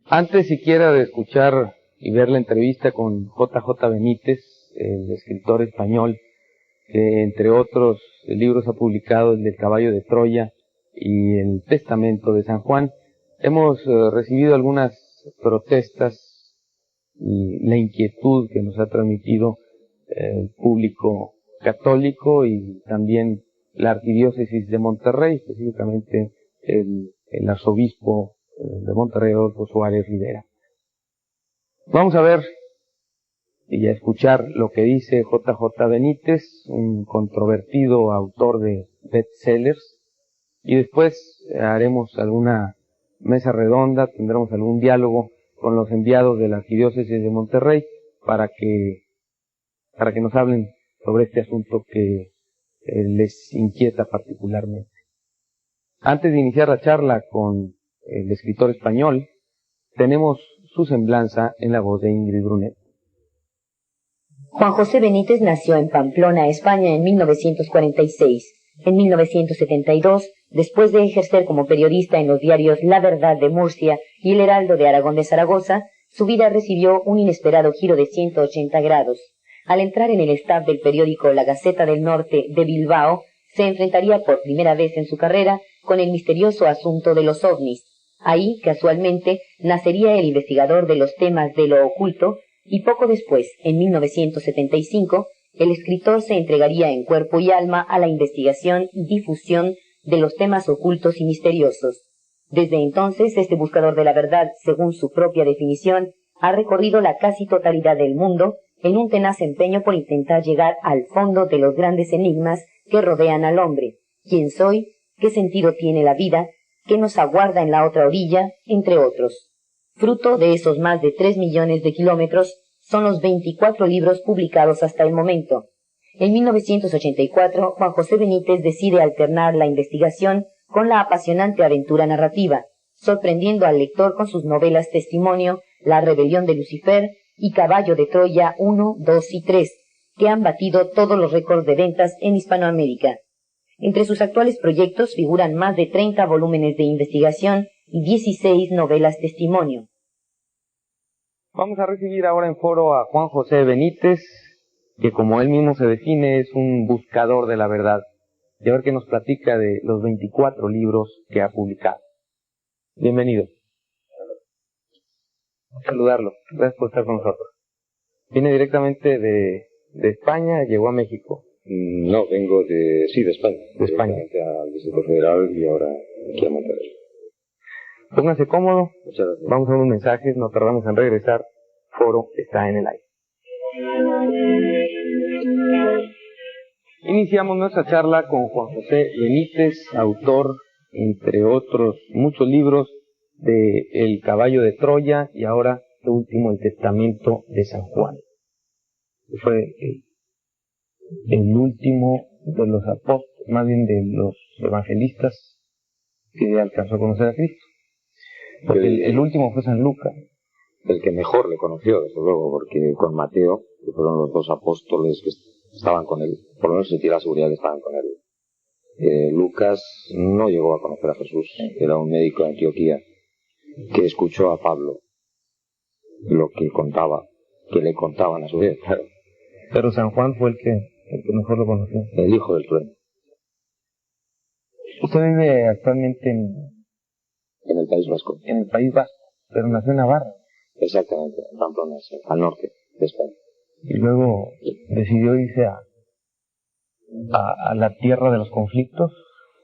Antes siquiera de escuchar y ver la entrevista con J.J. Benítez, el escritor español, que entre otros libros ha publicado el del Caballo de Troya y el Testamento de San Juan, hemos recibido algunas protestas y la inquietud que nos ha transmitido el público católico y también la Arquidiócesis de Monterrey, específicamente el arzobispo de Monterrey, Adolfo Suárez Rivera. Vamos a ver y a escuchar lo que dice J.J. Benítez, un controvertido autor de bestsellers, y después haremos alguna mesa redonda, tendremos algún diálogo con los enviados de la Arquidiócesis de Monterrey para que nos hablen sobre este asunto que les inquieta particularmente. Antes de iniciar la charla con el escritor español, tenemos su semblanza en la voz de Ingrid Brunet. Juan José Benítez nació en Pamplona, España, en 1946. En 1972, después de ejercer como periodista en los diarios La Verdad de Murcia y El Heraldo de Aragón de Zaragoza, su vida recibió un inesperado giro de 180 grados. Al entrar en el staff del periódico La Gaceta del Norte de Bilbao, se enfrentaría por primera vez en su carrera con el misterioso asunto de los ovnis. Ahí, casualmente, nacería el investigador de los temas de lo oculto, y poco después, en 1975, el escritor se entregaría en cuerpo y alma a la investigación y difusión de los temas ocultos y misteriosos. Desde entonces, este buscador de la verdad, según su propia definición, ha recorrido la casi totalidad del mundo en un tenaz empeño por intentar llegar al fondo de los grandes enigmas que rodean al hombre. ¿Quién soy? ¿Qué sentido tiene la vida? ¿Qué nos aguarda en la otra orilla? Entre otros. Fruto de esos más de 3 millones de kilómetros son los 24 libros publicados hasta el momento. En 1984, Juan José Benítez decide alternar la investigación con la apasionante aventura narrativa, sorprendiendo al lector con sus novelas Testimonio, La rebelión de Lucifer y Caballo de Troya 1, 2 y 3, que han batido todos los récords de ventas en Hispanoamérica. Entre sus actuales proyectos figuran más de 30 volúmenes de investigación y 16 novelas testimonio. Vamos a recibir ahora en foro a Juan José Benítez, que como él mismo se define es un buscador de la verdad, y a ver qué nos platica de los 24 libros que ha publicado. Bienvenido. Saludarlo, gracias por estar con nosotros. Viene directamente de España, llegó a México. No, vengo de España. De España. Al Distrito Federal y ahora aquí a Monterrey. Póngase cómodo, Muchas gracias. vamos a unos mensajes, no tardamos en regresar. Foro está en el aire. Iniciamos nuestra charla con Juan José Benítez, autor, entre otros muchos libros, de El Caballo de Troya y ahora, lo último, El Testamento de San Juan. Fue el último de los apóstoles, más bien de los evangelistas, que alcanzó a conocer a Cristo. Porque el último fue San Lucas. El que mejor le conoció, desde luego, porque con Mateo, que fueron los dos apóstoles que estaban con él, por lo menos se tiene la seguridad que estaban con él. Lucas no llegó a conocer a Jesús, era un médico de Antioquía que escuchó a Pablo lo que contaba, que le contaban a su vez, claro. Pero San Juan fue el que mejor lo conoció. El hijo del trueno. Usted vive actualmente En el País Vasco. en el País Vasco, pero nació en Navarra. Exactamente, en Pamplona, al norte de España. Y luego decidió irse a la tierra de los conflictos.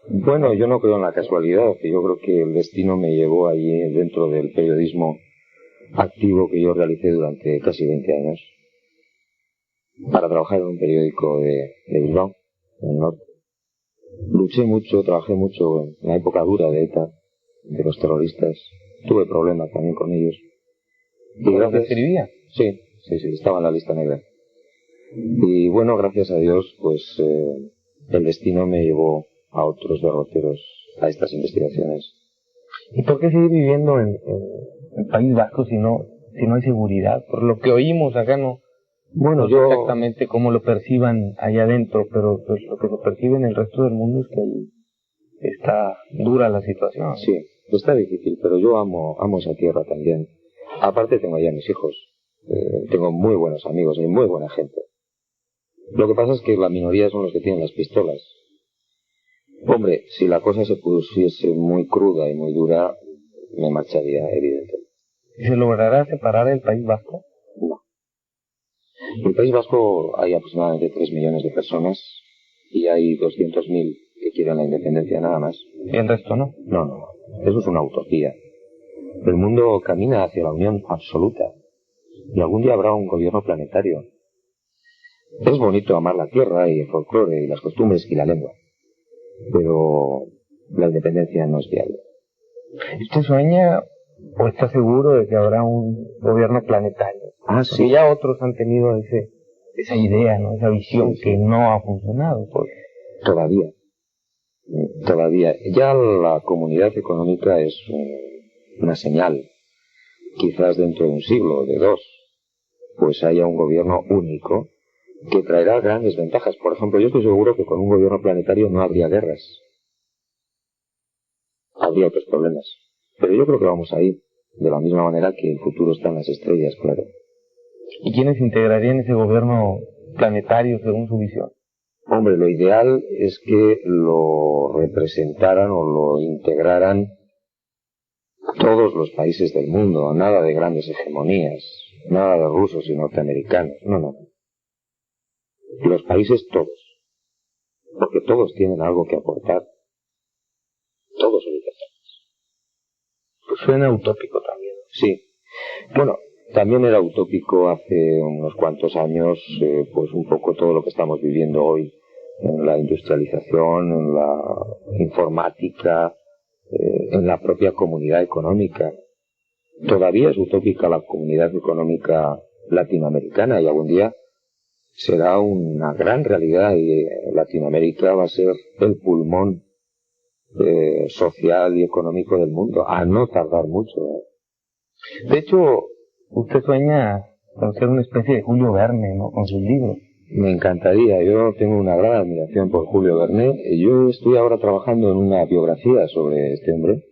Bueno, yo no creo en la casualidad, que yo creo que el destino me llevó allí dentro del periodismo activo que yo realicé durante casi 20 años para trabajar en un periódico de Bilbao, en el norte. Luché mucho, trabajé mucho en la época dura de ETA, de los terroristas. Tuve problemas también con ellos. ¿Y gracias? ¿Escribía? Sí, estaba en la lista negra. Y bueno, gracias a Dios, pues el destino me llevó a otros derroteros, a estas investigaciones. ¿Y por qué seguir viviendo en el País Vasco si no hay seguridad? Por lo que oímos acá no sé exactamente cómo lo perciban allá adentro, pero pues lo que lo perciben el resto del mundo es que ahí está dura la situación. Sí, Está difícil, pero yo amo esa tierra también. Aparte tengo allá mis hijos. Tengo muy buenos amigos y muy buena gente. Lo que pasa es que la minoría son los que tienen las pistolas. Hombre, si la cosa se pusiese muy cruda y muy dura, me marcharía, evidentemente. ¿Y se logrará separar el País Vasco? No. En el País Vasco hay aproximadamente 3 millones de personas y hay 200.000 que quieren la independencia nada más. ¿Y el resto no? No. Eso es una utopía. El mundo camina hacia la unión absoluta y algún día habrá un gobierno planetario. Es bonito amar la tierra y el folclore y las costumbres y la lengua, pero la independencia no es viable. ¿Usted sueña o está seguro de que habrá un gobierno planetario? Ah, sí. Porque ya otros han tenido esa idea, ¿no? Esa visión que no ha funcionado. Todavía. Ya la comunidad económica es una señal. Quizás dentro de un siglo o de 2, pues haya un gobierno único que traerá grandes ventajas. Por ejemplo, yo estoy seguro que con un gobierno planetario no habría guerras. Habría otros problemas. Pero yo creo que vamos ahí, de la misma manera que el futuro está en las estrellas, claro. ¿Y quiénes integrarían ese gobierno planetario según su visión? Hombre, lo ideal es que lo representaran o lo integraran todos los países del mundo, nada de grandes hegemonías, nada de rusos y norteamericanos, no. Los países todos, porque todos tienen algo que aportar, todos son importantes. Pues suena utópico también. Sí, bueno, también era utópico hace unos cuantos años, pues un poco todo lo que estamos viviendo hoy, en la industrialización, en la informática, en la propia comunidad económica. Todavía es utópica la comunidad económica latinoamericana y algún día será una gran realidad y Latinoamérica va a ser el pulmón social y económico del mundo, a no tardar mucho. De hecho, usted sueña con ser una especie de Julio Verne, ¿no? Con sus libros. Me encantaría, yo tengo una gran admiración por Julio Verne. Yo estoy ahora trabajando en una biografía sobre este hombre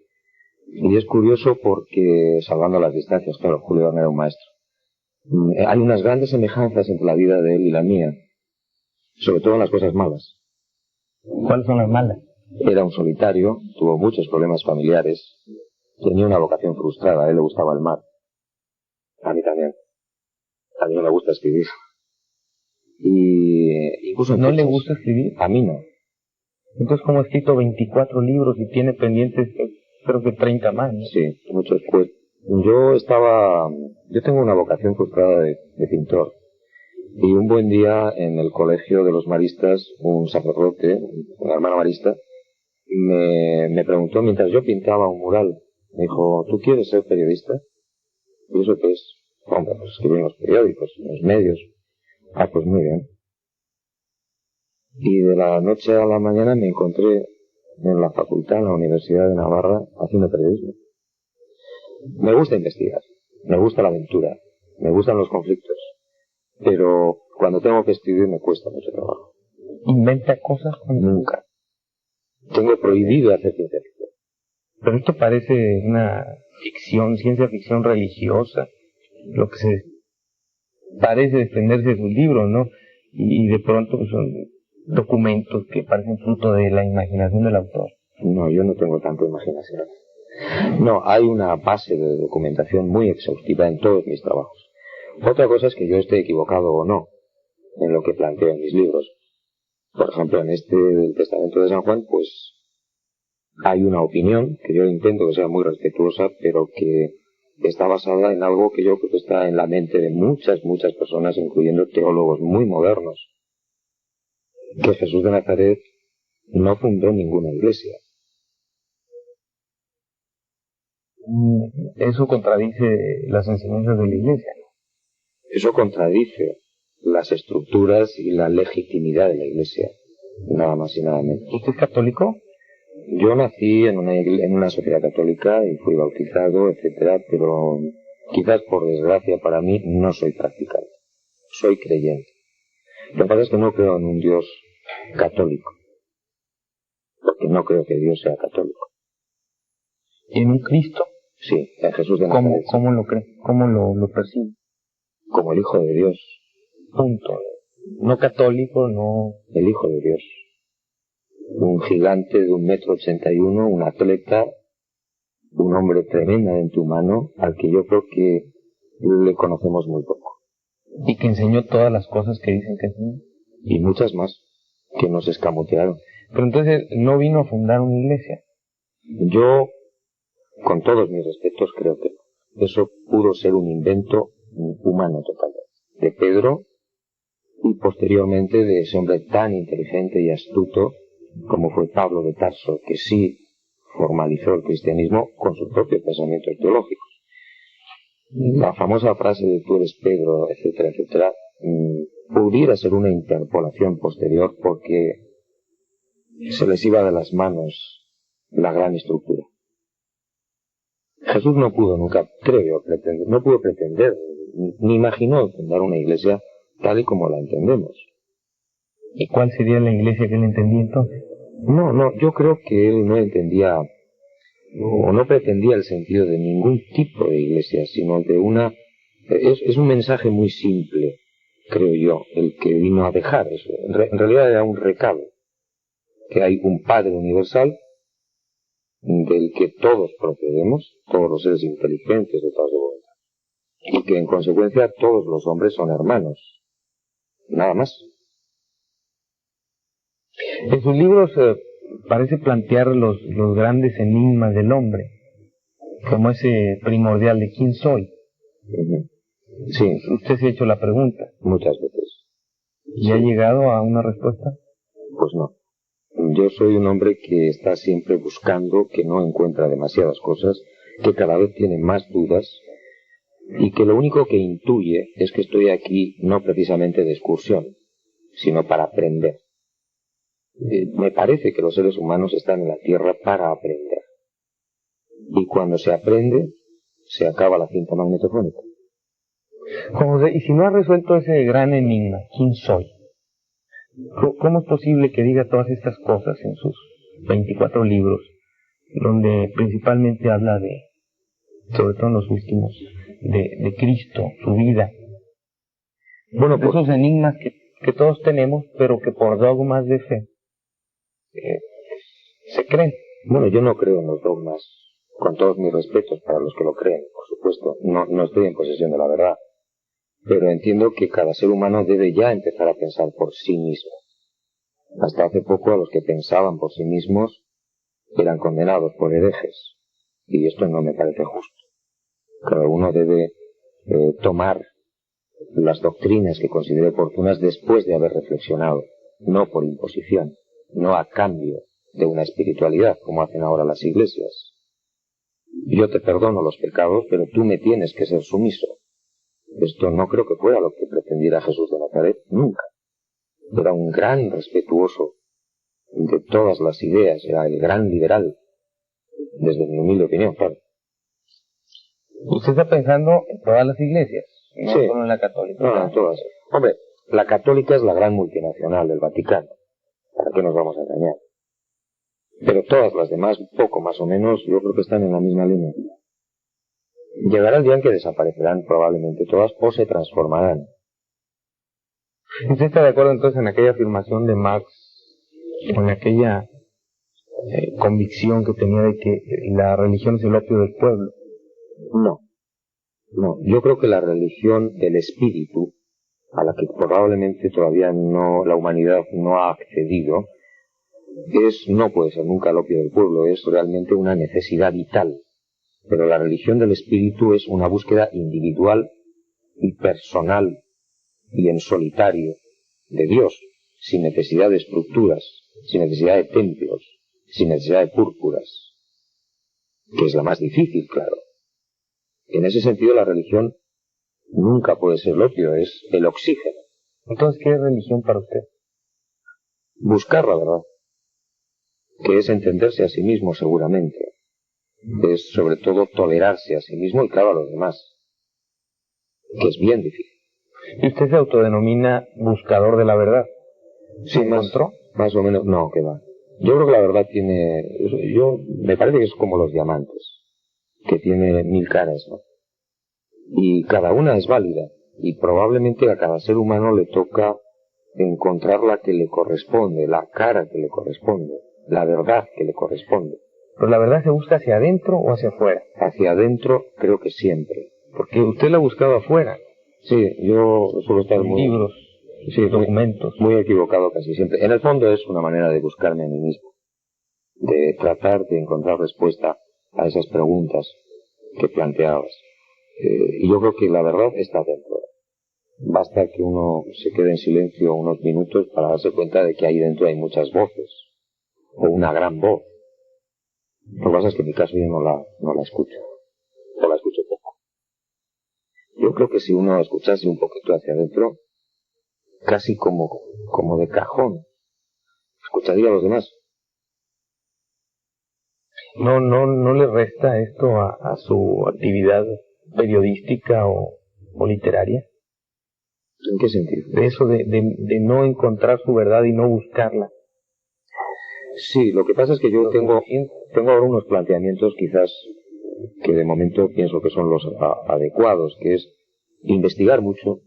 y es curioso porque, salvando las distancias, claro, Julio Verne era un maestro. Hay unas grandes semejanzas entre la vida de él y la mía, sobre todo en las cosas malas. ¿Cuáles son las malas? Era un solitario, tuvo muchos problemas familiares, tenía una vocación frustrada, a él le gustaba el mar. A mí también. A mí no me gusta escribir. Y incluso ¿No le gusta escribir? A mí no. Entonces, ¿cómo ha escrito 24 libros y tiene pendientes, creo que 30 más, ¿no? Sí, muchos. Pues yo tengo una vocación frustrada de pintor. Y un buen día en el colegio de los maristas, un sacerdote, un hermano marista, me preguntó mientras yo pintaba un mural, me dijo, ¿tú quieres ser periodista? ¿Y eso qué es? Hombre, pues escribir en los periódicos, en los medios. Ah, pues muy bien. Y de la noche a la mañana me encontré en la facultad, en la Universidad de Navarra, haciendo periodismo. Me gusta investigar, me gusta la aventura, me gustan los conflictos, pero cuando tengo que escribir me cuesta mucho trabajo. ¿Inventa cosas? Nunca. Tengo prohibido hacer ciencia ficción. Pero esto parece una ficción, ciencia ficción religiosa, lo que se parece desprenderse de sus libros, ¿no? Y de pronto pues, son documentos que parecen fruto de la imaginación del autor. No, yo no tengo tanta imaginación. No, hay una base de documentación muy exhaustiva en todos mis trabajos. Otra cosa es que yo esté equivocado o no en lo que planteo en mis libros. Por ejemplo, en este del Testamento de San Juan, pues hay una opinión que yo intento que sea muy respetuosa, pero que está basada en algo que yo creo que está en la mente de muchas personas, incluyendo teólogos muy modernos. Que Jesús de Nazaret no fundó ninguna iglesia. Eso contradice las enseñanzas de la Iglesia, ¿no? Eso contradice las estructuras y la legitimidad de la Iglesia, nada más y nada menos. ¿Usted es católico? Yo nací en una sociedad católica y fui bautizado, etcétera, pero quizás por desgracia para mí no soy practicante, soy creyente. Lo que pasa es que no creo en un Dios católico, porque no creo que Dios sea católico. ¿En un Cristo? Sí, en Jesús de Nazaret. ¿Cómo lo cree? ¿Cómo lo percibe? Como el Hijo de Dios. Punto. No católico, no... El Hijo de Dios. Un gigante de 1,81 m, un atleta, un hombre tremendamente humano, al que yo creo que le conocemos muy poco. Y que enseñó todas las cosas que dicen que enseñó. Y muchas más, que nos escamotearon. Pero entonces, ¿no vino a fundar una iglesia? Yo, con todos mis respetos, creo que eso pudo ser un invento humano totalmente. De Pedro y posteriormente de ese hombre tan inteligente y astuto como fue Pablo de Tarso, que sí formalizó el cristianismo con sus propios pensamientos teológicos. La famosa frase de tú eres Pedro, etcétera, etcétera, pudiera ser una interpolación posterior porque se les iba de las manos la gran estructura. Jesús no pudo nunca, creo, no pudo pretender, ni imaginó fundar una iglesia tal y como la entendemos. ¿Y cuál sería la iglesia que él entendía entonces? No, yo creo que él no entendía o no pretendía el sentido de ningún tipo de iglesia, sino de una... Es un mensaje muy simple, creo yo, el que vino a dejar eso. En realidad era un recado, que hay un Padre universal del que todos procedemos, todos los seres inteligentes dotados de voluntad, y que en consecuencia todos los hombres son hermanos, nada más. En sus libros parece plantear los grandes enigmas del hombre, como ese primordial de quién soy. Sí. ¿Usted se ha hecho la pregunta? Muchas veces. ¿Y sí ha llegado a una respuesta? Pues no. Yo soy un hombre que está siempre buscando, que no encuentra demasiadas cosas, que cada vez tiene más dudas y que lo único que intuye es que estoy aquí no precisamente de excursión, sino para aprender. Me parece que los seres humanos están en la Tierra para aprender. Y cuando se aprende, se acaba la cinta magnetofónica. José, y si no ha resuelto ese gran enigma, ¿quién soy? ¿Cómo es posible que diga todas estas cosas en sus 24 libros, donde principalmente habla de, sobre todo en los últimos, de Cristo, su vida? Bueno, pues esos enigmas que todos tenemos, pero que por dogmas de fe se creen. Bueno, yo no creo en los dogmas, con todos mis respetos para los que lo creen, por supuesto. No estoy en posesión de la verdad. Pero entiendo que cada ser humano debe ya empezar a pensar por sí mismo. Hasta hace poco a los que pensaban por sí mismos eran condenados por herejes. Y esto no me parece justo. Cada uno debe tomar las doctrinas que considere oportunas después de haber reflexionado, no por imposición, no a cambio de una espiritualidad como hacen ahora las iglesias. Yo te perdono los pecados, pero tú me tienes que ser sumiso. Esto no creo que fuera lo que pretendiera Jesús de Nazaret, nunca. Era un gran respetuoso de todas las ideas, era el gran liberal, desde mi humilde opinión, claro. ¿Usted está pensando en todas las iglesias? No sí. Solo en la católica. No, en todas. Hombre, la católica es la gran multinacional del Vaticano. ¿Para qué nos vamos a engañar? Pero todas las demás, poco más o menos, yo creo que están en la misma línea. Llegará el día en que desaparecerán probablemente todas o se transformarán. ¿Usted está de acuerdo entonces en aquella afirmación de Marx, con aquella convicción que tenía de que la religión es el opio del pueblo? No. Yo creo que la religión del espíritu, a la que probablemente todavía no la humanidad no ha accedido, no puede ser nunca el opio del pueblo, es realmente una necesidad vital. Pero la religión del espíritu es una búsqueda individual y personal y en solitario de Dios, sin necesidad de estructuras, sin necesidad de templos, sin necesidad de púrpuras, que es la más difícil, claro. En ese sentido la religión nunca puede ser el opio, es el oxígeno. Entonces, ¿qué es religión para usted? Buscar la verdad, que es entenderse a sí mismo seguramente. Es sobre todo tolerarse a sí mismo y claro a los demás, que es bien difícil. ¿Y usted se autodenomina buscador de la verdad? Sí, más o menos, no, que va. Yo creo que la verdad me parece que es como los diamantes. que tiene 1000 caras, ¿no? Y cada una es válida, y probablemente a cada ser humano le toca encontrar la que le corresponde, la cara que le corresponde, la verdad que le corresponde. ¿Pero la verdad se busca hacia adentro o hacia afuera? Hacia adentro creo que siempre. Porque usted la ha buscado afuera. Sí, yo suelo estar muy... libros, sí, documentos. Muy equivocado casi siempre. En el fondo es una manera de buscarme a mí mismo, de tratar de encontrar respuesta a esas preguntas que planteabas. Y yo creo que la verdad está dentro. Basta que uno se quede en silencio unos minutos para darse cuenta de que ahí dentro hay muchas voces, o una gran voz. Lo que pasa es que en mi caso yo no la escucho, o la escucho poco. Yo creo que si uno escuchase un poquito hacia adentro, casi como de cajón, escucharía a los demás. ¿No le resta esto a su actividad periodística o literaria? ¿En qué sentido? De eso de no encontrar su verdad y no buscarla. Sí, lo que pasa es que yo tengo ahora unos planteamientos quizás que de momento pienso que son los adecuados, que es investigar mucho,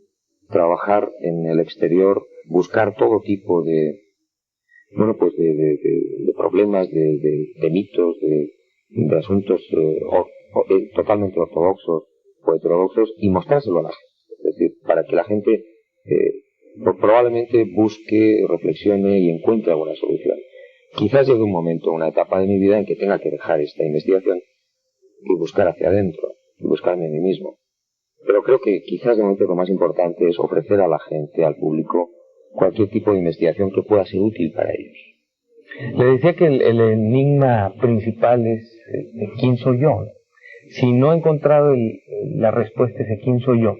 trabajar en el exterior, buscar todo tipo de problemas, de mitos, de asuntos totalmente ortodoxos o heterodoxos y mostrárselo a la gente. Es decir, para que la gente probablemente busque, reflexione y encuentre alguna solución. Quizás llegue un momento, una etapa de mi vida en que tenga que dejar esta investigación y buscar hacia adentro, y buscarme a mí mismo. Pero creo que quizás de momento lo más importante es ofrecer a la gente, al público, cualquier tipo de investigación que pueda ser útil para ellos. Le decía que el enigma principal es quién soy yo. Si no ha encontrado la respuesta de quién soy yo,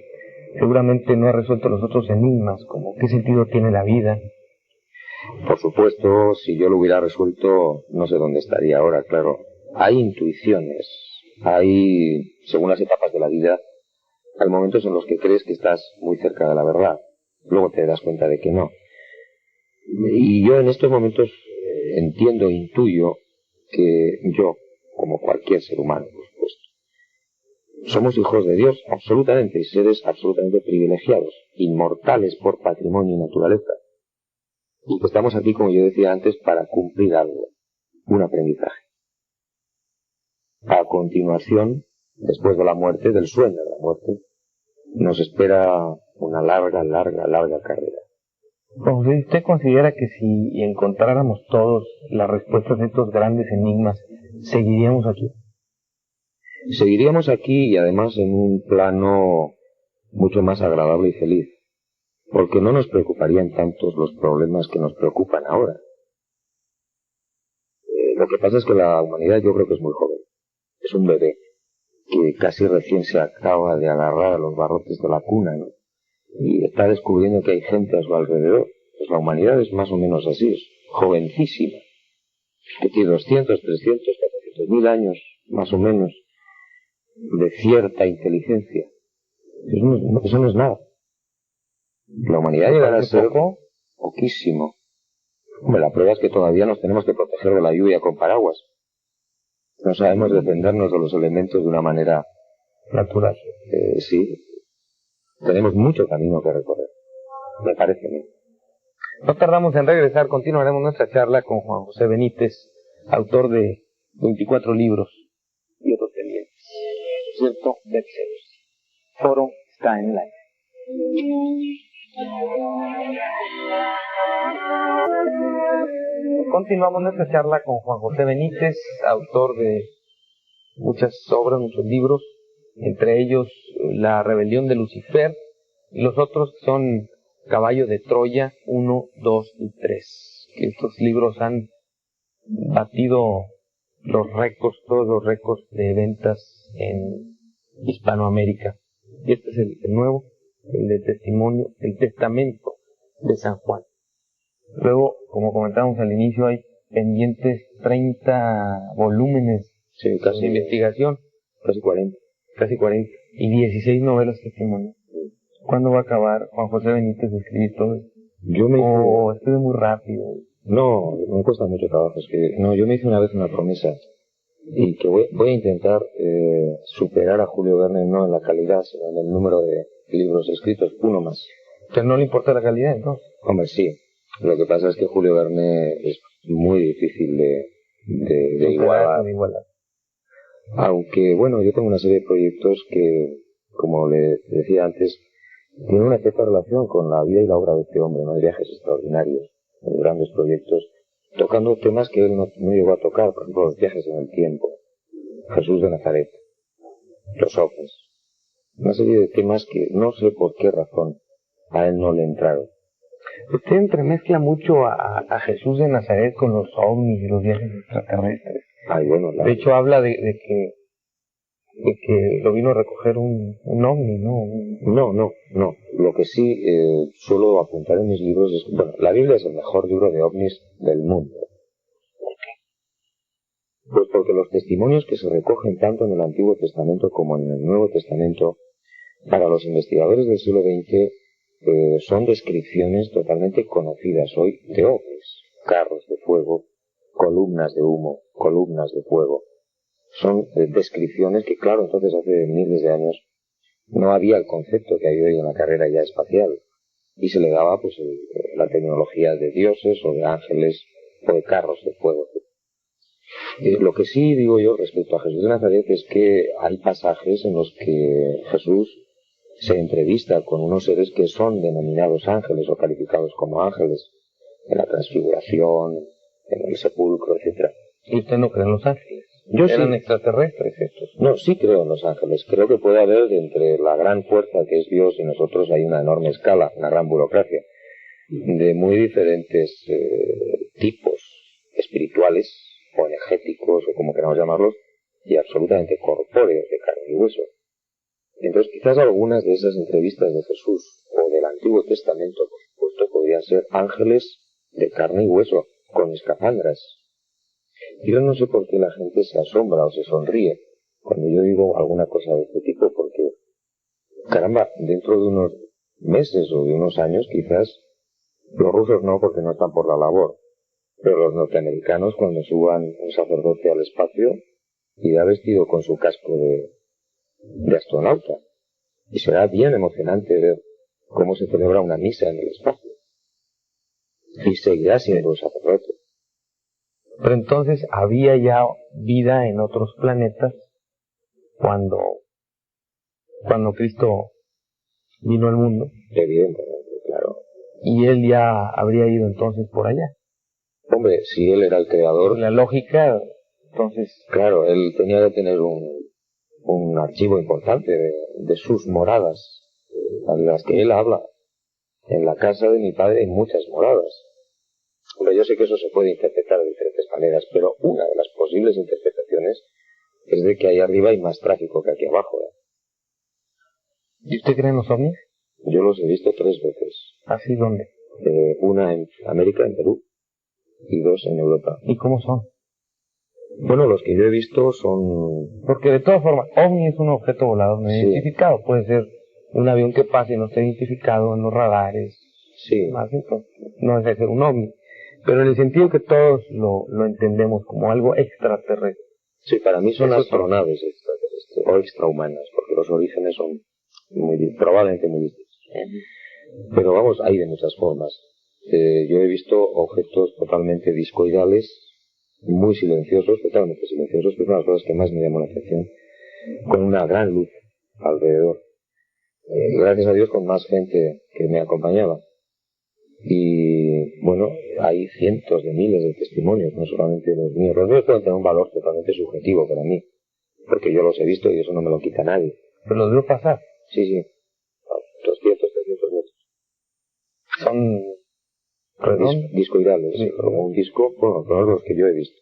seguramente no ha resuelto los otros enigmas, como qué sentido tiene la vida. Por supuesto, si yo lo hubiera resuelto, no sé dónde estaría ahora, claro. Hay intuiciones, según las etapas de la vida, hay momentos en los que crees que estás muy cerca de la verdad, luego te das cuenta de que no. Y yo en estos momentos entiendo, intuyo que yo, como cualquier ser humano, por supuesto, somos hijos de Dios absolutamente y seres absolutamente privilegiados, inmortales por patrimonio y naturaleza. Y que estamos aquí, como yo decía antes, para cumplir algo, un aprendizaje. A continuación, después de la muerte, del sueño de la muerte, nos espera una larga, larga, larga carrera. ¿Usted considera que si encontráramos todos las respuestas a estos grandes enigmas, seguiríamos aquí? Seguiríamos aquí y además en un plano mucho más agradable y feliz, porque no nos preocuparían tantos los problemas que nos preocupan ahora. Lo que pasa es que la humanidad yo creo que es muy joven, es un bebé que casi recién se acaba de agarrar a los barrotes de la cuna, ¿no? Y está descubriendo que hay gente a su alrededor. Pues la humanidad es más o menos así, es jovencísima, que tiene 200, 300, 400 mil años, más o menos, de cierta inteligencia. Eso no es nada. La humanidad llegará a ser poquísimo. Hombre, la prueba es que todavía nos tenemos que proteger de la lluvia con paraguas. No sabemos defendernos de los elementos de una manera natural. Sí, tenemos mucho camino que recorrer, me parece a mí. No tardamos en regresar, continuaremos nuestra charla con Juan José Benítez, autor de 24 libros y otros pendientes. ¿Cierto? Bestsellers. Foro está en el aire. Continuamos nuestra charla con Juan José Benítez, autor de muchas obras, muchos libros, entre ellos La rebelión de Lucifer, y los otros son Caballo de Troya 1, 2 y 3. Que estos libros han batido los récords, todos los récords de ventas en Hispanoamérica. Y este es el nuevo, el de testimonio, el testamento de San Juan. Luego, como comentábamos al inicio, hay pendientes 30 volúmenes de investigación. Casi 40. Casi 40. Y 16 novelas testimonio. ¿Cuándo va a acabar Juan José Benítez de escribir todo esto? Escribe muy rápido. No, me cuesta mucho trabajo. Yo me hice una vez una promesa y que voy a intentar superar a Julio Verne no en la calidad, sino en el número de libros escritos, uno más. ¿Pero no le importa la calidad, entonces? Hombre, sí. Lo que pasa es que Julio Verne es muy difícil de igualar. Aunque, bueno, yo tengo una serie de proyectos que, como le decía antes, tienen una cierta relación con la vida y la obra de este hombre, ¿no? De viajes extraordinarios, de grandes proyectos, tocando temas que él no llegó a tocar, por ejemplo, los viajes en el tiempo, Jesús de Nazaret, los ovnis, una serie de temas que no sé por qué razón a él no le entraron. Usted entremezcla mucho a Jesús de Nazaret con los ovnis y los viajes extraterrestres. Ay, bueno, de hecho, habla de que lo vino a recoger un ovni, ¿no? No. Lo que sí suelo apuntar en mis libros es que, bueno, la Biblia es el mejor libro de ovnis del mundo. ¿Por qué? Pues porque los testimonios que se recogen tanto en el Antiguo Testamento como en el Nuevo Testamento, para los investigadores del siglo XX, son descripciones totalmente conocidas hoy de ovnis, carros de fuego, columnas de humo, columnas de fuego. Son descripciones que, claro, entonces hace miles de años no había el concepto que hay hoy en la carrera ya espacial y se le daba pues la tecnología de dioses o de ángeles o de carros de fuego. Lo que sí digo yo respecto a Jesús de Nazaret es que hay pasajes en los que Jesús se entrevista con unos seres que son denominados ángeles o calificados como ángeles en la transfiguración, en el sepulcro, etc. ¿Y usted no cree en los ángeles? Yo ¿Eran sí. extraterrestres estos? No, sí creo en los ángeles. Creo que puede haber entre la gran fuerza que es Dios y nosotros hay una enorme escala, una gran burocracia, de muy diferentes tipos espirituales o energéticos o como queramos llamarlos, y absolutamente corpóreos de carne y hueso. Entonces quizás algunas de esas entrevistas de Jesús o del Antiguo Testamento, por supuesto, podrían ser ángeles de carne y hueso, con escafandras. Yo no sé por qué la gente se asombra o se sonríe cuando yo digo alguna cosa de este tipo, porque, caramba, dentro de unos meses o de unos años quizás, los rusos no, porque no están por la labor, pero los norteamericanos, cuando suban un sacerdote al espacio, irá vestido con su casco de astronauta, y será bien emocionante ver cómo se celebra una misa en el espacio, y seguirá siendo un sacerdote. Pero entonces había ya vida en otros planetas cuando Cristo vino al mundo. Evidentemente, claro. Y él ya habría ido entonces por allá. Hombre, si él era el creador... La lógica, entonces... Claro, él tenía que tener un archivo importante de sus moradas, a las que él habla. En la casa de mi padre hay muchas moradas. Hombre, yo sé que eso se puede interpretar de diferentes maneras, pero una de las posibles interpretaciones es de que ahí arriba hay más tráfico que aquí abajo. ¿Y usted cree en los ovnis? Yo los he visto 3 veces. ¿Así dónde? Una en América, en Perú, y 2 en Europa. ¿Y cómo son? Bueno, los que yo he visto son... Porque de todas formas, ovni es un objeto volador no identificado. Puede ser un avión que pase y no esté identificado en los radares. Sí. Más entonces, no es de ser un ovni. Pero en el sentido que todos lo entendemos como algo extraterrestre. Sí, para mí son astronaves extraterrestres o extrahumanas, porque los orígenes son probablemente muy distintos. Pero vamos, hay de muchas formas. Yo he visto objetos totalmente discoidales, muy silenciosos, totalmente silenciosos, que es una de las cosas que más me llamó la atención, con una gran luz alrededor. Gracias a Dios con más gente que me acompañaba. Y bueno, hay cientos de miles de testimonios, no solamente los míos. Los míos pueden tener un valor totalmente subjetivo para mí, porque yo los he visto y eso no me lo quita nadie. ¿Pero los veo pasar? Sí. 200, 300 metros. Son redondos. Discoidales, sí, como un disco, bueno, todos los que yo he visto.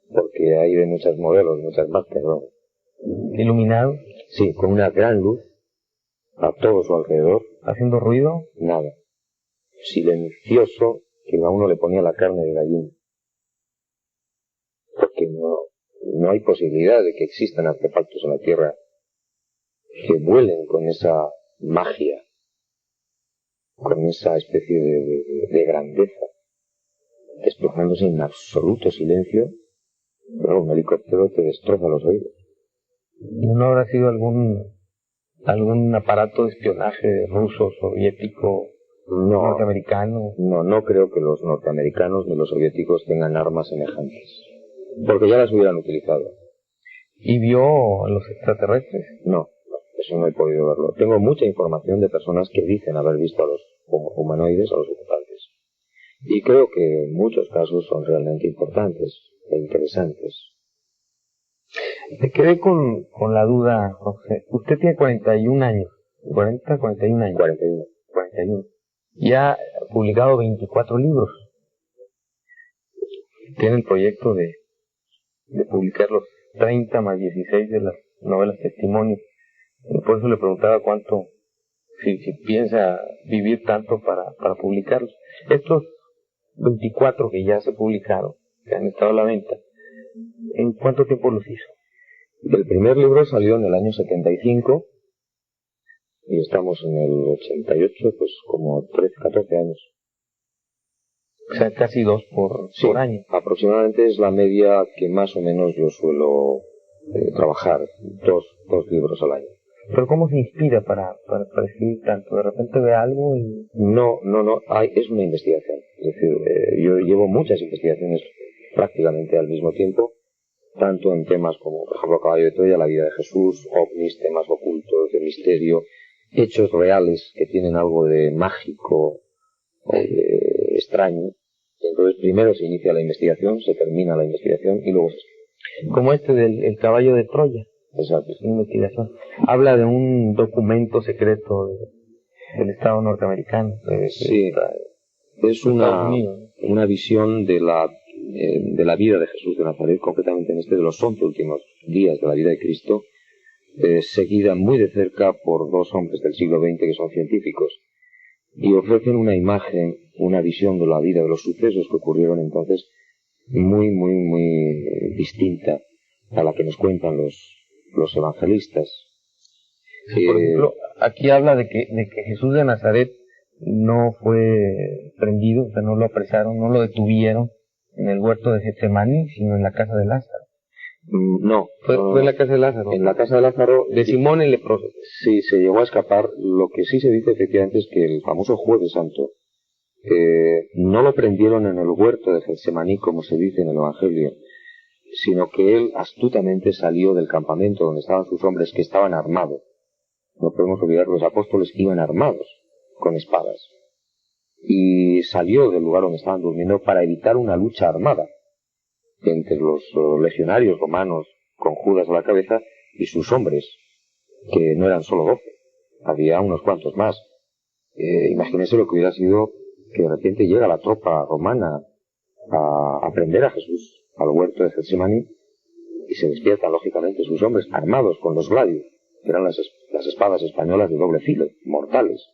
Porque hay de muchos modelos, muchas marcas, ¿no? ¿Iluminado? Sí, con una gran luz a todo su alrededor. ¿Haciendo ruido? Nada. Silencioso, que a uno le ponía la carne de gallina. Porque no hay posibilidad de que existan artefactos en la Tierra que vuelen con esa magia, con esa especie de grandeza, desplomándose en absoluto silencio Pero un helicóptero te destroza los oídos. ¿No habrá sido algún aparato de espionaje ruso, soviético, No, norteamericano? no creo que los norteamericanos ni los soviéticos tengan armas semejantes. Porque ya las hubieran utilizado. ¿Y vio a los extraterrestres? No, eso no he podido verlo. Tengo mucha información de personas que dicen haber visto a los humanoides, a los ocupantes. Y creo que en muchos casos son realmente importantes e interesantes. Me quedé con la duda, José. Usted tiene 41 años. 41 años. 41. 41. Y ha publicado 24 libros. Tiene el proyecto de publicar los 30 más 16 de las novelas testimonio. Y por eso le preguntaba si piensa vivir tanto para publicarlos. Estos 24 que ya se publicaron, que han estado a la venta, ¿en cuánto tiempo los hizo? El primer libro salió en el año 75 y estamos en el 88, pues como 13, 14 años. O sea, casi 2 por año. Aproximadamente es la media que más o menos yo suelo trabajar, dos libros al año. ¿Pero cómo se inspira para escribir tanto? ¿De repente ve algo y...? No, es una investigación. Es decir, yo llevo muchas investigaciones prácticamente al mismo tiempo, tanto en temas como, por ejemplo, Caballo de Troya, la vida de Jesús, ovnis, temas ocultos, de misterio, hechos reales que tienen algo de mágico o de extraño. Entonces, primero se inicia la investigación, se termina la investigación y luego se escribe. Como este del Caballo de Troya. Exacto. Investigación. Habla de un documento secreto del Estado norteamericano. Sí, es una visión de la vida de Jesús de Nazaret, concretamente en de los 11 últimos días de la vida de Cristo, seguida muy de cerca por dos hombres del siglo XX que son científicos, y ofrecen una imagen, una visión de la vida, de los sucesos que ocurrieron entonces, muy distinta a la que nos cuentan los evangelistas. Por ejemplo, aquí habla de que Jesús de Nazaret no fue prendido, o sea, no lo apresaron, no lo detuvieron en el huerto de Getsemaní, sino en la casa de Lázaro. No. Fue en la casa de Lázaro. En la casa de Lázaro. De Simón el leproso. Sí, se llegó a escapar. Lo que sí se dice efectivamente es que el famoso Jueves Santo no lo prendieron en el huerto de Getsemaní, como se dice en el Evangelio, sino que él astutamente salió del campamento donde estaban sus hombres, que estaban armados. No podemos olvidar que los apóstoles iban armados, con espadas. Y salió del lugar donde estaban durmiendo para evitar una lucha armada entre los legionarios romanos con Judas a la cabeza y sus hombres, que no eran solo 12, había unos cuantos más. Imagínense lo que hubiera sido que de repente llega la tropa romana a prender a Jesús al huerto de Getsemaní y se despiertan lógicamente sus hombres armados con los gladios, que eran las espadas españolas de doble filo, mortales.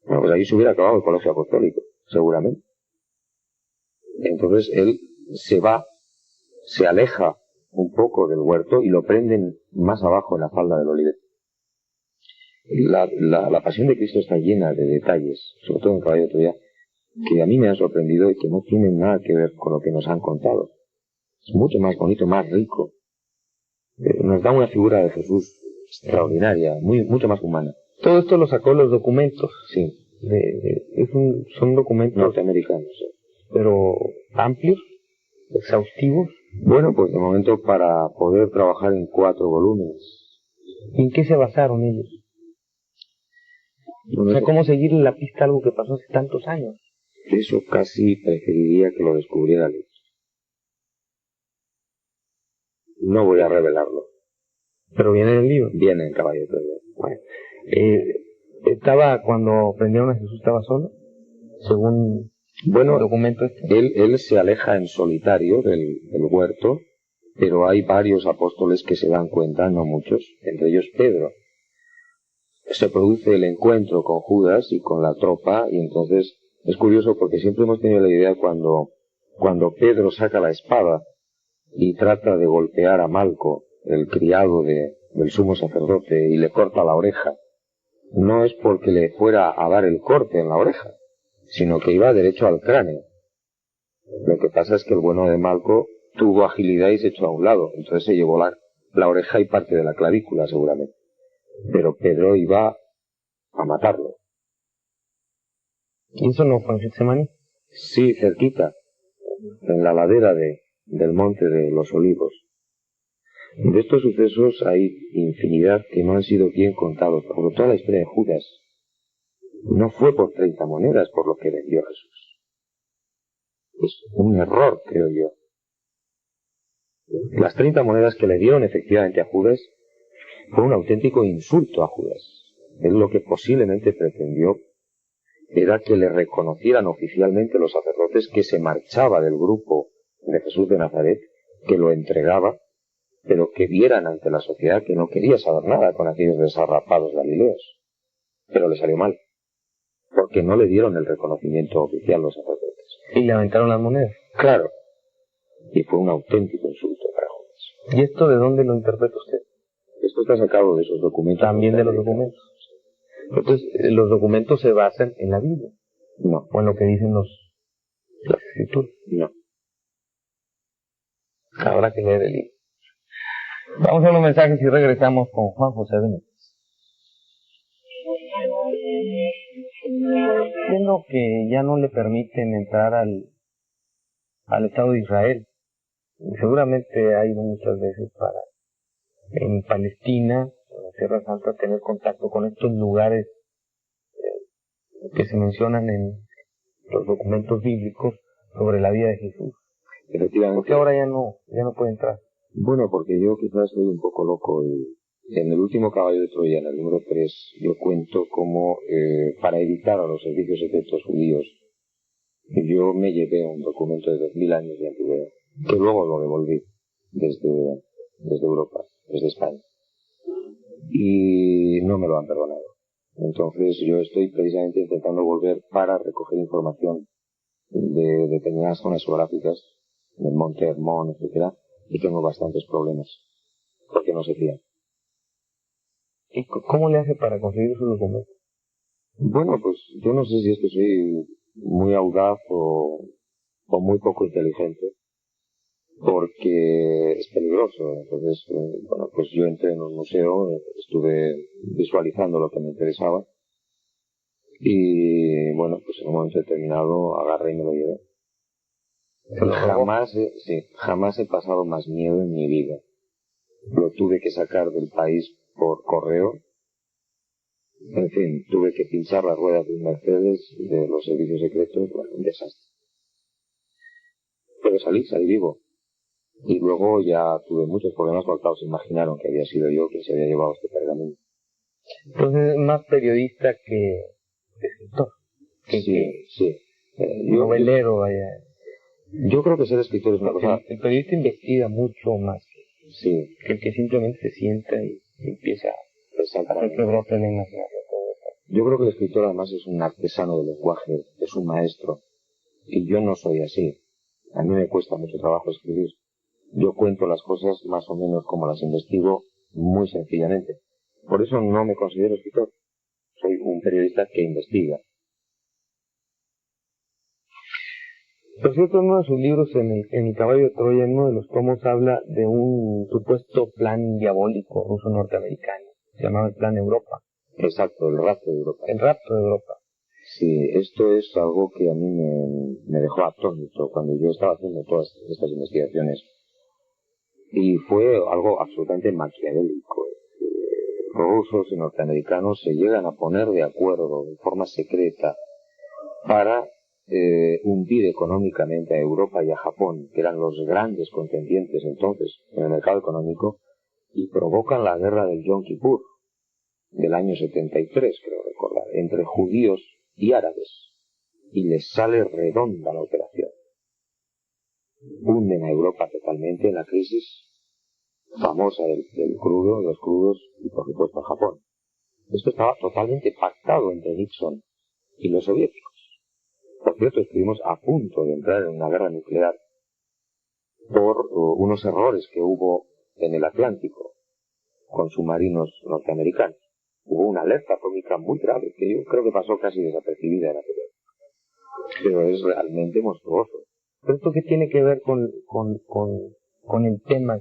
Bueno, pues ahí se hubiera acabado el colegio apostólico, seguramente. Entonces él se aleja un poco del huerto y lo prenden más abajo en la falda del Olivet. La pasión de Cristo está llena de detalles, sobre todo en Caballo de Troya, que a mí me han sorprendido y que no tienen nada que ver con lo que nos han contado. Es mucho más bonito, más rico. Nos da una figura de Jesús extraordinaria, mucho más humana. Todo esto lo sacó los documentos. Sí. Son documentos norteamericanos, sí. Pero amplios, exhaustivos. Bueno, pues de momento para poder trabajar en 4 volúmenes. ¿Y en qué se basaron ellos? O sea, ¿cómo seguirle la pista a algo que pasó hace tantos años? Eso casi preferiría que lo descubriera él. No voy a revelarlo. ¿Pero viene en el libro? Viene en Caballo de Troya. Bueno. Cuando prendieron a Jesús, ¿estaba solo? Según el documento este. Él se aleja en solitario del huerto, pero hay varios apóstoles que se dan cuenta, no muchos, entre ellos Pedro. Se produce el encuentro con Judas y con la tropa, y entonces es curioso porque siempre hemos tenido la idea cuando Pedro saca la espada y trata de golpear a Malco, el criado del sumo sacerdote, y le corta la oreja, no es porque le fuera a dar el corte en la oreja, sino que iba derecho al cráneo. Lo que pasa es que el bueno de Malco tuvo agilidad y se echó a un lado. Entonces se llevó la oreja y parte de la clavícula, seguramente. Pero Pedro iba a matarlo. ¿Y eso no fue en Getsemaní? Sí, cerquita, en la ladera del Monte de los Olivos. De estos sucesos hay infinidad que no han sido bien contados. Por ejemplo, toda la historia de Judas no fue por 30 monedas por lo que vendió Jesús. Es un error, creo yo. Las 30 monedas que le dieron efectivamente a Judas fue un auténtico insulto a Judas. Él lo que posiblemente pretendió era que le reconocieran oficialmente los sacerdotes que se marchaba del grupo de Jesús de Nazaret, que lo entregaba, pero que vieran ante la sociedad que no quería saber nada con aquellos desarrapados galileos. Pero le salió mal, porque no le dieron el reconocimiento oficial los sacerdotes. Y le aventaron las monedas. Claro, y fue un auténtico insulto para Judas. ¿Y esto de dónde lo interpreta usted? Esto está sacado de esos documentos. También de los documentos. Entonces, los documentos se basan en la Biblia. No. O en lo que dicen las escrituras. No. Habrá que leer el libro. Vamos a los mensajes y regresamos con Juan José Benítez. Viendo que ya no le permiten entrar al Estado de Israel. Seguramente ha ido muchas veces en Palestina, en la Tierra Santa, tener contacto con estos lugares que se mencionan en los documentos bíblicos sobre la vida de Jesús. Efectivamente. Porque ahora ya no puede entrar. Bueno, porque yo quizás soy un poco loco. En el último caballo de Troya, en el número 3, yo cuento cómo, para evitar a los servicios secretos judíos, yo me llevé un documento de 2000 años de antigüedad, que luego lo devolví desde Europa, desde España. Y no me lo han perdonado. Entonces yo estoy precisamente intentando volver para recoger información de determinadas zonas geográficas, del Monte Hermón, etcétera, y tengo bastantes problemas, porque no se fían. ¿Y cómo le hace para conseguir esos documentos? Bueno, pues yo no sé si es que soy muy audaz o muy poco inteligente, porque es peligroso. Entonces, bueno, pues yo entré en un museo, estuve visualizando lo que me interesaba, y bueno, pues en un momento determinado agarré y me lo llevé. Jamás he pasado más miedo en mi vida. Lo tuve que sacar del país por correo. En fin, tuve que pinchar las ruedas de un Mercedes de los servicios secretos. Bueno, un desastre. Pero salí vivo. Y luego ya tuve muchos problemas porque se imaginaron que había sido yo quien se había llevado este pergamino. Entonces es más periodista que escritor. Sí. Novelero, vaya. Yo creo que ser escritor es una cosa... El periodista investiga mucho más que el que simplemente se sienta y empieza a brote la imaginación. Yo creo que el escritor además es un artesano del lenguaje, es un maestro. Y yo no soy así. A mí me cuesta mucho trabajo escribir. Yo cuento las cosas más o menos como las investigo, muy sencillamente. Por eso no me considero escritor. Soy un periodista que investiga. Por cierto, en uno de sus libros, en el Caballo de Troya, en uno de los tomos, habla de un supuesto plan diabólico ruso-norteamericano. Se llamaba el Plan Europa. Exacto, el rapto de Europa. El rapto de Europa. Sí, esto es algo que a mí me dejó atónito cuando yo estaba haciendo todas estas investigaciones. Y fue algo absolutamente maquiavélico. Rusos y norteamericanos se llegan a poner de acuerdo de forma secreta para hundir económicamente a Europa y a Japón, que eran los grandes contendientes entonces en el mercado económico, y provocan la guerra del Yom Kippur del año 73, creo recordar, entre judíos y árabes, y les sale redonda la operación. Hunden a Europa totalmente en la crisis famosa del crudo, los crudos, y por supuesto a Japón. Esto estaba totalmente pactado entre Nixon y los soviéticos. Por cierto, estuvimos a punto de entrar en una guerra nuclear por unos errores que hubo en el Atlántico con submarinos norteamericanos. Hubo una alerta atómica muy grave que yo creo que pasó casi desapercibida en aquel momento. Pero es realmente monstruoso. Pero esto, ¿qué tiene que ver con el tema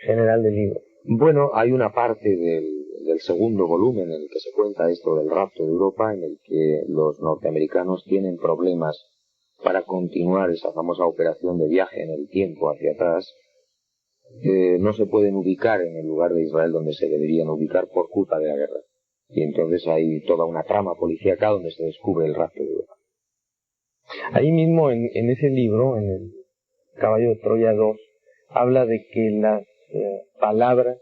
general del libro? Bueno, hay una parte del segundo volumen en el que se cuenta esto del rapto de Europa, en el que los norteamericanos tienen problemas para continuar esa famosa operación de viaje en el tiempo hacia atrás. No se pueden ubicar en el lugar de Israel donde se deberían ubicar por culpa de la guerra. Y entonces hay toda una trama policíaca donde se descubre el rapto de Europa. Ahí mismo en ese libro, en el Caballo de Troya 2, habla de que las palabras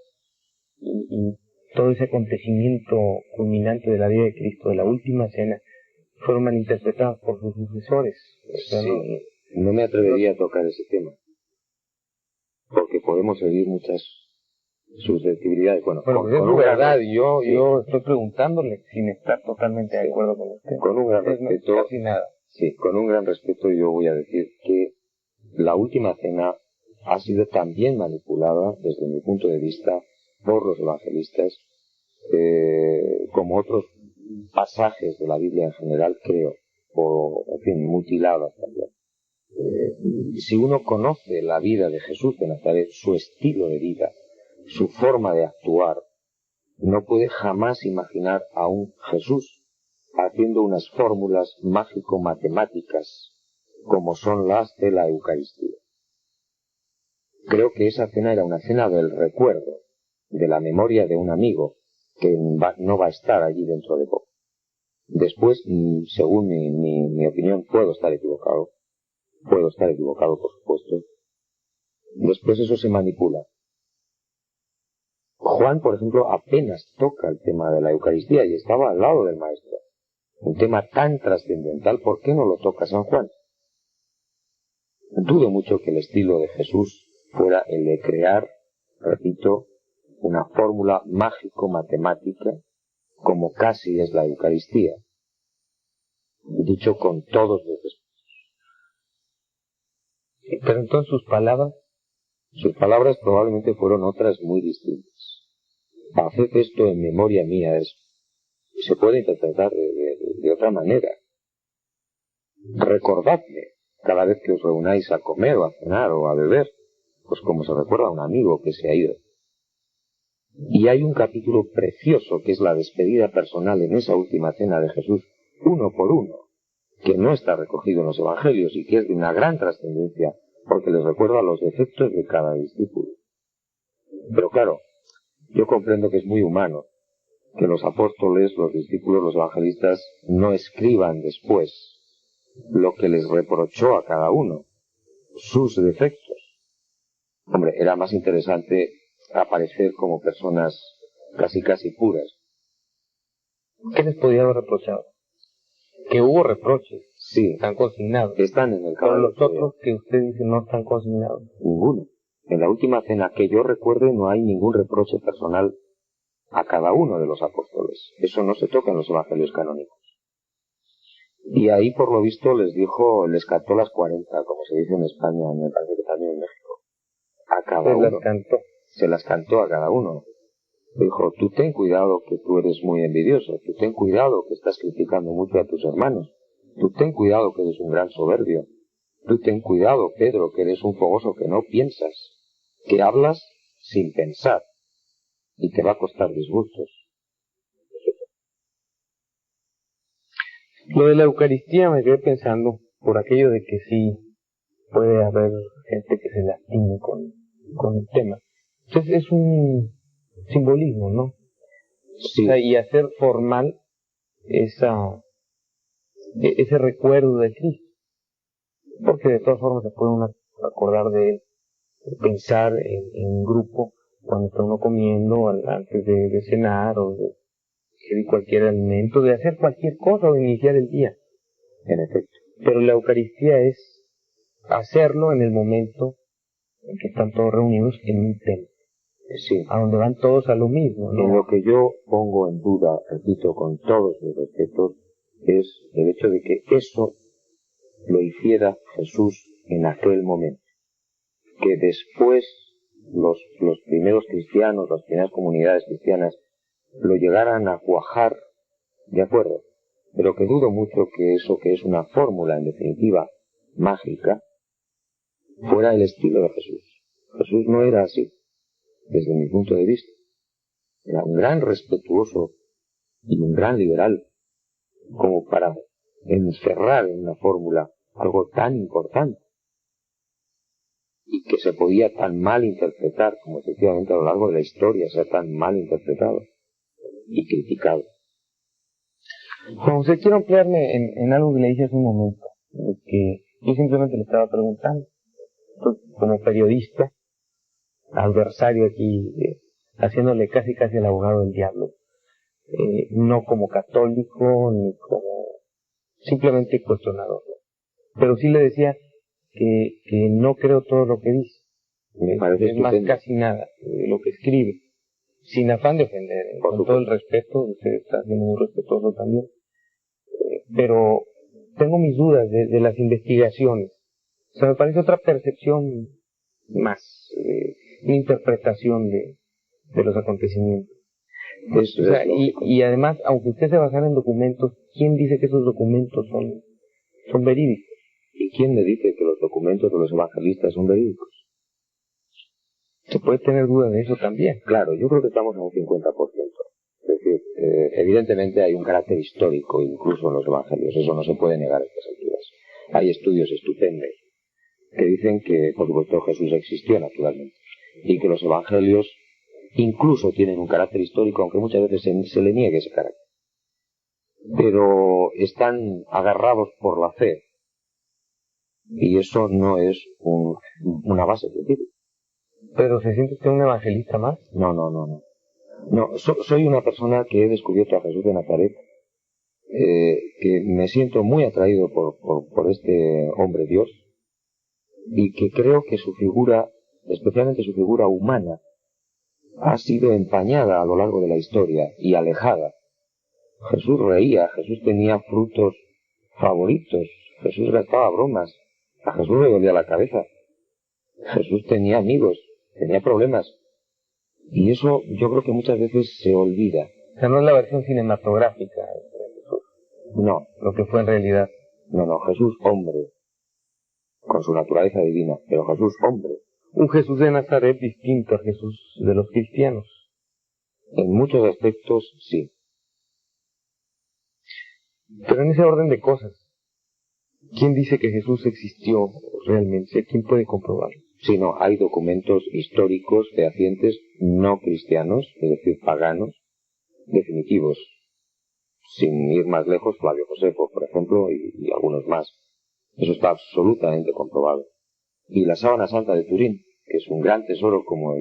y todo ese acontecimiento culminante de la vida de Cristo, de la última cena, fueron malinterpretados por sus sucesores. O sea, sí, no me atrevería a tocar ese tema, porque podemos seguir muchas susceptibilidades. Bueno, con es verdad, yo estoy preguntándole sin estar totalmente de acuerdo con usted. Con un gran respeto, casi nada. Sí, con un gran respeto yo voy a decir que la última cena ha sido también manipulada, desde mi punto de vista, por los evangelistas, como otros pasajes de la Biblia en general, creo, o, en fin, mutiladas también. Si uno conoce la vida de Jesús de Nazaret, su estilo de vida, su forma de actuar, no puede jamás imaginar a un Jesús haciendo unas fórmulas mágico-matemáticas como son las de la Eucaristía. Creo que esa cena era una cena del recuerdo, de la memoria de un amigo que no va a estar allí dentro de poco. Después, según mi opinión, puedo estar equivocado, por supuesto. Después eso se manipula. Juan, por ejemplo, apenas toca el tema de la Eucaristía y estaba al lado del Maestro. Un tema tan trascendental, ¿por qué no lo toca San Juan? Dudo mucho que el estilo de Jesús fuera el de crear, repito, una fórmula mágico-matemática, como casi es la Eucaristía, dicho con todos los respetos. Pero entonces sus palabras probablemente fueron otras muy distintas. Haced esto en memoria mía, se puede interpretar de otra manera. Recordadme cada vez que os reunáis a comer o a cenar o a beber, pues como se recuerda a un amigo que se ha ido. Y hay un capítulo precioso que es la despedida personal en esa última cena de Jesús, uno por uno, que no está recogido en los evangelios y que es de una gran trascendencia porque les recuerda los defectos de cada discípulo. Pero claro, yo comprendo que es muy humano que los apóstoles, los discípulos, los evangelistas no escriban después lo que les reprochó a cada uno, sus defectos. Hombre, era más interesante aparecer como personas casi puras. ¿Qué les podía haber reprochado? Que hubo reproches. Sí. Están consignados. Están en el Pero caballo. los otros que usted dice no están consignados. Ninguno. En la última cena que yo recuerde no hay ningún reproche personal a cada uno de los apóstoles. Eso no se toca en los evangelios canónicos. Y ahí, por lo visto, les cantó las 40, como se dice en España, me parece que también en México. A cada uno. Se las cantó a cada uno. Dijo, tú ten cuidado que tú eres muy envidioso, tú ten cuidado que estás criticando mucho a tus hermanos, tú ten cuidado que eres un gran soberbio, tú ten cuidado, Pedro, que eres un fogoso que no piensas, que hablas sin pensar y te va a costar disgustos. Lo de la Eucaristía me quedé pensando por aquello de que sí puede haber gente que se lastime con el tema. Entonces es un simbolismo, ¿no? Sí. O sea, y hacer formal ese recuerdo de Cristo. Porque de todas formas se puede uno acordar de él, pensar en grupo cuando está uno comiendo, antes de cenar o de cualquier alimento, de hacer cualquier cosa o de iniciar el día. En efecto. Pero la Eucaristía es hacerlo en el momento en que están todos reunidos en un templo. Sí. A donde van todos a lo mismo, ¿no? En lo que yo pongo en duda, repito, con todos mis respetos, es el hecho de que eso lo hiciera Jesús en aquel momento. Que después los primeros cristianos, las primeras comunidades cristianas, lo llegaran a cuajar, de acuerdo, pero que dudo mucho que eso, que es una fórmula en definitiva mágica, fuera el estilo de Jesús. Jesús no era así, desde mi punto de vista. Era un gran respetuoso y un gran liberal, como para encerrar en una fórmula algo tan importante y que se podía tan mal interpretar, como efectivamente a lo largo de la historia se ha tan mal interpretado y criticado. Juan José, quiero ampliarme en algo que le dije hace un momento, que yo simplemente le estaba preguntando, como periodista, adversario aquí, haciéndole casi el abogado del diablo, no como católico ni como simplemente cuestionador, ¿no? Pero sí le decía que no creo todo lo que dice, Me parece es más estupendo. casi nada de lo que escribe, sin afán de ofender, con todo el respeto, usted está siendo muy respetuoso también, pero tengo mis dudas de las investigaciones. O sea, me parece otra percepción más, una interpretación de los acontecimientos. O sea, y además, aunque usted se basara en documentos, ¿quién dice que esos documentos son verídicos? ¿Y quién le dice que los documentos de los evangelistas son verídicos? Se puede tener duda de eso también. Claro, yo creo que estamos a un 50%. Es decir, evidentemente hay un carácter histórico incluso en los evangelios, eso no se puede negar a estas alturas. Hay estudios estupendos que dicen que, por supuesto, Jesús existió naturalmente y que los evangelios incluso tienen un carácter histórico, aunque muchas veces se le niegue ese carácter. Pero están agarrados por la fe y eso no es una base científica. ¿Pero se siente usted un evangelista más? No, soy una persona que he descubierto a Jesús de Nazaret, que me siento muy atraído por este hombre Dios y que creo que su figura, especialmente su figura humana, ha sido empañada a lo largo de la historia y alejada. Jesús reía, Jesús tenía frutos favoritos, Jesús gastaba bromas, a Jesús le dolía la cabeza, Jesús tenía amigos, tenía problemas. Y eso yo creo que muchas veces se olvida. O sea, no es la versión cinematográfica de Jesús. No. Lo que fue en realidad. No, Jesús hombre, con su naturaleza divina, pero Jesús hombre. Un Jesús de Nazaret distinto a Jesús de los cristianos. En muchos aspectos, sí. Pero en ese orden de cosas, ¿quién dice que Jesús existió realmente? ¿Quién puede comprobarlo? Sí, no, hay documentos históricos fehacientes no cristianos, es decir, paganos, definitivos. Sin ir más lejos, Flavio Josefo, por ejemplo, y algunos más. Eso está absolutamente comprobado. Y la sábana santa de Turín, que es un gran tesoro como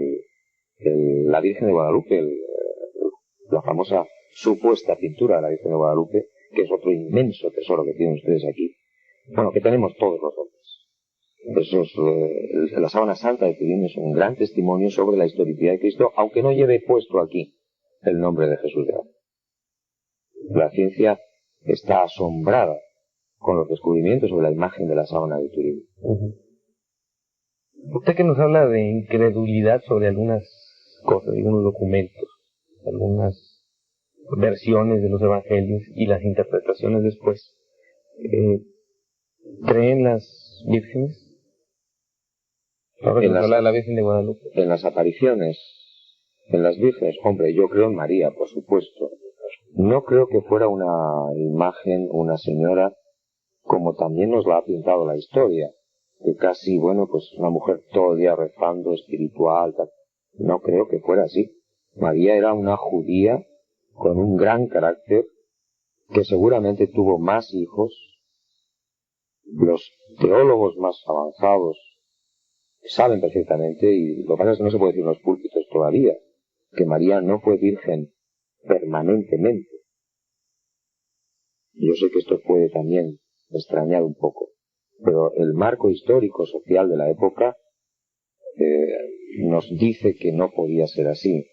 la Virgen de Guadalupe, la famosa supuesta pintura de la Virgen de Guadalupe, que es otro inmenso tesoro que tienen ustedes aquí. Bueno, que tenemos todos los hombres. La sábana santa de Turín es un gran testimonio sobre la historicidad de Cristo, aunque no lleve puesto aquí el nombre de Jesús de Nazaret. La ciencia está asombrada con los descubrimientos sobre la imagen de la sábana de Turín. Usted que nos habla de incredulidad sobre algunas cosas, algunos documentos, algunas versiones de los evangelios y las interpretaciones después, ¿creen las vírgenes? Ahora que nos habla de la Virgen de Guadalupe. En las apariciones, en las vírgenes, hombre, yo creo en María, por supuesto. No creo que fuera una imagen, una señora, como también nos la ha pintado la historia, que casi, bueno, pues una mujer todo el día rezando, espiritual, tal. No creo que fuera así. María era una judía con un gran carácter, que seguramente tuvo más hijos. Los teólogos más avanzados saben perfectamente, y lo que pasa es que no se puede decir en los púlpitos todavía, que María no fue virgen permanentemente. Yo sé que esto puede también extrañar un poco, pero el marco histórico social de la época nos dice que no podía ser así.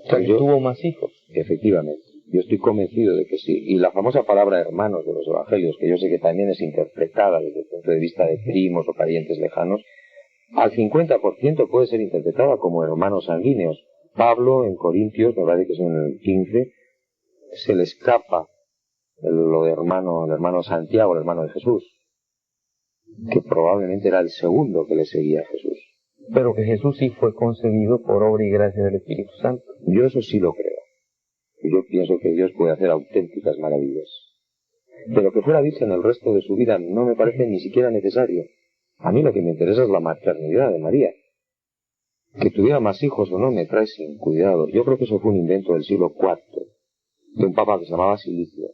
O sea, que tuvo más hijos. Efectivamente, yo estoy convencido de que sí. Y la famosa palabra hermanos de los evangelios, que yo sé que también es interpretada desde el punto de vista de primos o parientes lejanos, al 50% puede ser interpretada como hermanos sanguíneos. Pablo en Corintios, me parece que es en el 15, se le escapa lo de hermano, el hermano Santiago, el hermano de Jesús. que probablemente era el segundo que le seguía a Jesús. Pero que Jesús sí fue concebido por obra y gracia del Espíritu Santo. Yo eso sí lo creo. Yo pienso que Dios puede hacer auténticas maravillas. Pero que fuera virgen el resto de su vida no me parece ni siquiera necesario. A mí lo que me interesa es la maternidad de María. Que tuviera más hijos o no me trae sin cuidado. Yo creo que eso fue un invento del siglo IV, de un papa que se llamaba Silicio,